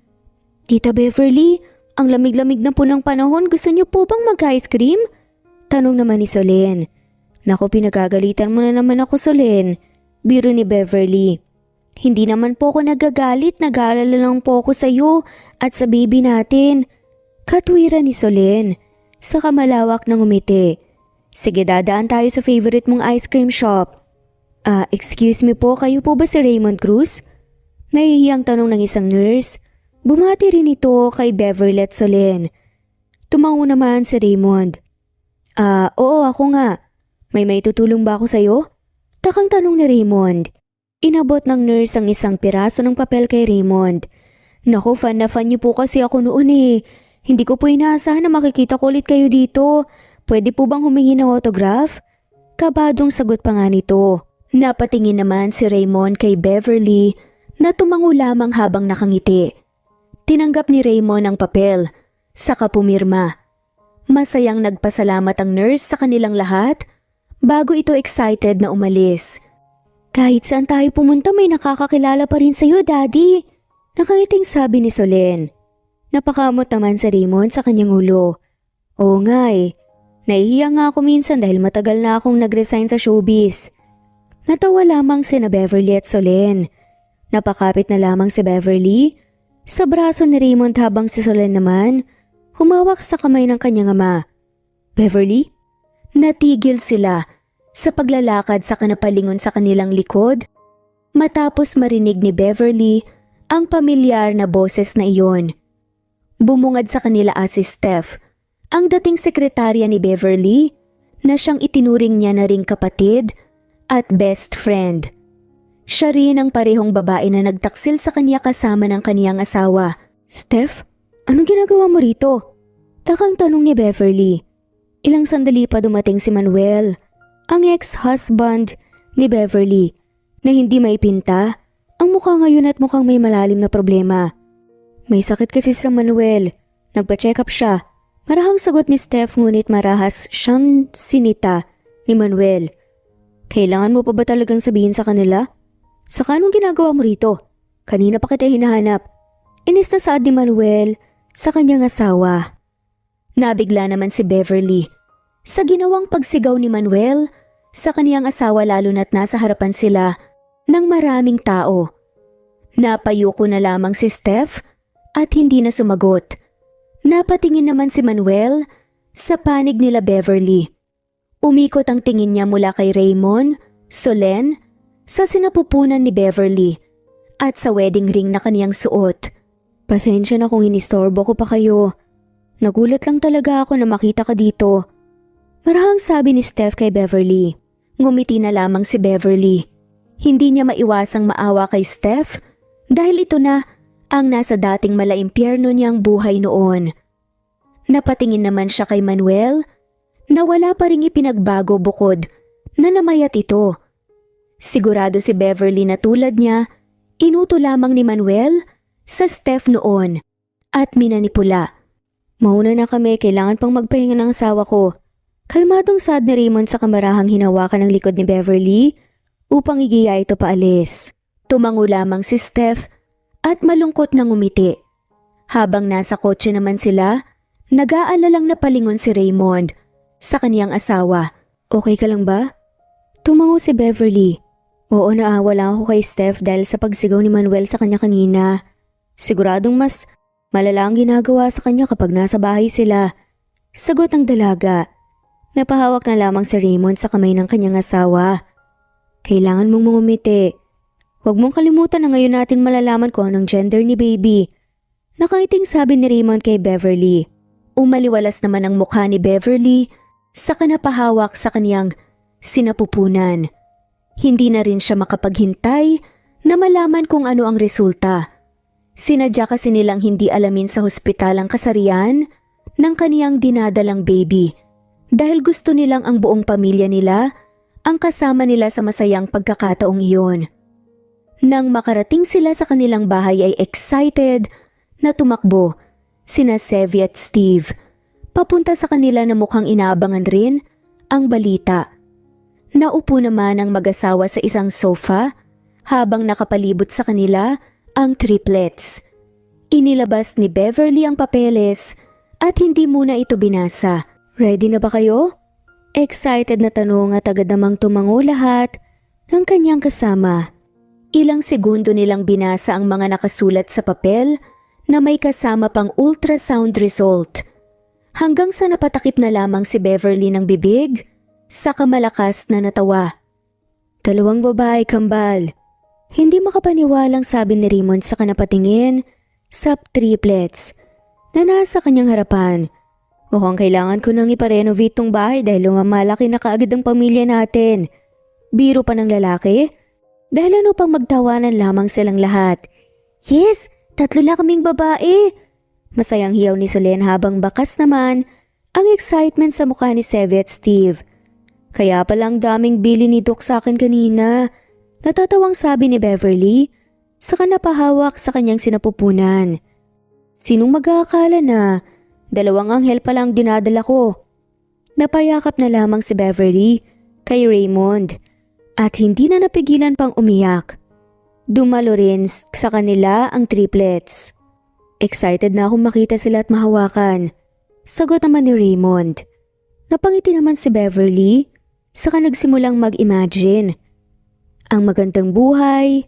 Speaker 1: Tita Beverly, Ang lamig-lamig na po ng panahon, gusto niyo po bang mag-ice cream? Tanong naman ni Solen. Naku, pinagagalitan mo na naman ako, Solen. Biro ni Beverly. Hindi naman po ako nagagalit, nag-aalala lang po ako sa iyo at sa baby natin. Katwiran ni Solen. Saka malawak ng umiti. Sige, dadaan tayo sa favorite mong ice cream shop. Excuse me po, kayo po ba si Raymond Cruz? Nahihiyang tanong ng isang nurse. Bumati rin ito kay Beverly at Solen. Tumango naman si Raymond. Oo, ako nga. May tutulong ba ako sa'yo? Takang tanong ni Raymond. Inabot ng nurse ang isang piraso ng papel kay Raymond. Naku, fan na fan niyo po kasi ako noon eh. Hindi ko po inaasahan na makikita ko ulit kayo dito. Pwede po bang humingi ng autograph? Kabadong sagot pa nga nito. Napatingin naman si Raymond kay Beverly na tumango lamang habang nakangiti. Tinanggap ni Raymond ang papel, saka pumirma. Masayang nagpasalamat ang nurse sa kanilang lahat bago ito excited na umalis. Kahit saan tayo pumunta may nakakakilala pa rin sa'yo, Daddy. Nakangiting sabi ni Solen. Napakamot naman si Raymond sa kanyang ulo. Oo nga eh. Nahihiya nga ako minsan dahil matagal na akong nag-resign sa showbiz. Natawa lamang sina Beverly at Solen. Napakapit na lamang si Beverly sa braso ni Raymond habang si Solen naman humawak sa kamay ng kanyang ama. Beverly? Natigil sila sa paglalakad sa kanapalingon sa kanilang likod matapos marinig ni Beverly ang pamilyar na boses na iyon. Bumungad sa kanila si Steph, ang dating sekretarya ni Beverly na siyang itinuring niya na ring kapatid at best friend. Siya rin ang parehong babae na nagtaksil sa kanya kasama ng kaniyang asawa. Steph, anong ginagawa mo rito? Takang tanong ni Beverly. Ilang sandali pa dumating si Manuel, ang ex-husband ni Beverly, na hindi maipinta ang mukha ngayon at mukhang may malalim na problema. May sakit kasi sa Manuel. Nagpa-check up siya. Marahang sagot ni Steph ngunit marahas siyang sinita ni Manuel. Kailangan mo pa ba talagang sabihin sa kanila? Saka anong ginagawa mo rito? Kanina pa kita hinahanap. Inis na saad ni Manuel sa kanyang asawa. Nabigla naman si Beverly sa ginawang pagsigaw ni Manuel sa kaniyang asawa lalo na't nasa harapan sila ng maraming tao. Napayuko na lamang si Steph at hindi na sumagot. Napatingin naman si Manuel sa panig nila Beverly. Umikot ang tingin niya mula kay Raymond, Solen, sa sinapupunan ni Beverly at sa wedding ring na kaniyang suot. Pasensya na kung inistorbo ko pa kayo. Nagulat lang talaga ako na makita ka dito. Marahang sabi ni Steph kay Beverly. Ngumiti na lamang si Beverly. Hindi niya maiwasang maawa kay Steph dahil ito na ang nasa dating malaimpyerno niyang buhay noon. Napatingin naman siya kay Manuel na wala pa ring ipinagbago bukod na namayat ito. Sigurado si Beverly na tulad niya, inuto lamang ni Manuel sa Steph noon at minanipula. Mauna na kami, kailangan pang magpahinga ng asawa ko. Kalmadong sad ni Raymond sa kamarahang hinawakan ng likod ni Beverly upang igiya ito paalis. Tumango lamang si Steph at malungkot na ngumiti. Habang nasa kotse naman sila, nag-aalalang napalingon si Raymond sa kaniyang asawa. Okay ka lang ba? Tumango si Beverly. Oo, naawa lang ako kay Steph dahil sa pagsigaw ni Manuel sa kanya kanina. Siguradong mas malala ang ginagawa sa kanya kapag nasa bahay sila. Sagot ng dalaga. Napahawak na lamang si Raymond sa kamay ng kanyang asawa. Kailangan mong mangumiti. Huwag mong kalimutan na ngayon natin malalaman kung anong gender ni baby. Nakaiting sabi ni Raymond kay Beverly. Umaliwalas naman ang mukha ni Beverly sa kanapahawak sa kaniyang sinapupunan. Hindi na rin siya makapaghintay na malaman kung ano ang resulta. Sinadya kasi nilang hindi alamin sa hospital ang kasarian ng kaniyang dinadalang baby dahil gusto nilang ang buong pamilya nila ang kasama nila sa masayang pagkakataong iyon. Nang makarating sila sa kanilang bahay ay excited na tumakbo sina Sevy at Steve papunta sa kanila na mukhang inaabangan rin ang balita. Naupo naman ang mag-asawa sa isang sofa habang nakapalibot sa kanila ang triplets. Inilabas ni Beverly ang papeles at hindi muna ito binasa. Ready na ba kayo? Excited na tanong at agad namang tumango lahat ng kanyang kasama. Ilang segundo nilang binasa ang mga nakasulat sa papel na may kasama pang ultrasound result. Hanggang sa napatakip na lamang si Beverly ng bibig, saka malakas na natawa. 2 babae, kambal. Hindi makapaniwalang sabi ni Raymond sa kanapatingin sa triplets na nasa kanyang harapan. Mukhang kailangan ko nang iparenovate tong bahay dahil lumamalaki na kaagad ang pamilya natin. Biro pa ng lalaki? Dahil ano pang magtawanan lamang silang lahat. Yes, 3 na kaming babae. Masayang hiyaw ni Solen habang bakas naman ang excitement sa mukha ni Sevy at Steve. Kaya palang daming bili ni Doc sa akin kanina. Natatawang sabi ni Beverly, saka napahawak sa kanyang sinapupunan. Sinong mag-aakala na 2 anghel pa lang dinadala ko? Napayakap na lamang si Beverly kay Raymond at hindi na napigilan pang umiyak. Dumalo rin sa kanila ang triplets. Excited na akong makita sila at mahawakan. Sagot naman ni Raymond. Napangiti naman si Beverly, saka nagsimulang mag-imagine. Ang magandang buhay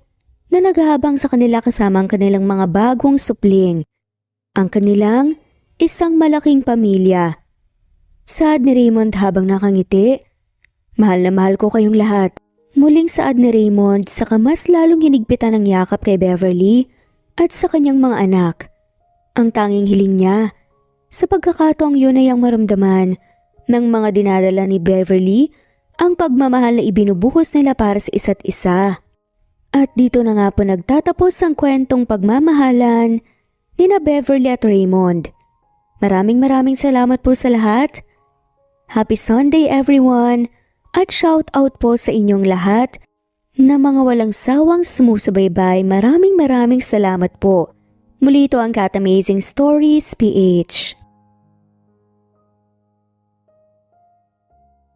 Speaker 1: na naghahabang sa kanila kasama ang kanilang mga bagong supling. Ang kanilang isang malaking pamilya. Saad ni Raymond habang nakangiti. Mahal na mahal ko kayong lahat. Muling saad ni Raymond saka mas lalong hinigpitan ng yakap kay Beverly at sa kanyang mga anak. Ang tanging hiling niya sa pagkakataong yun ay ang maramdaman ng mga dinadala ni Beverly ang pagmamahal na ibinubuhos nila para sa isa't isa. At dito na nga po nagtatapos ang kwentong pagmamahalan ni na Beverly at Raymond. Maraming salamat po sa lahat. Happy Sunday everyone at shout out po sa inyong lahat na mga walang sawang sumusubaybay. Maraming salamat po. Muli ito ang Cat Amazing Stories PH.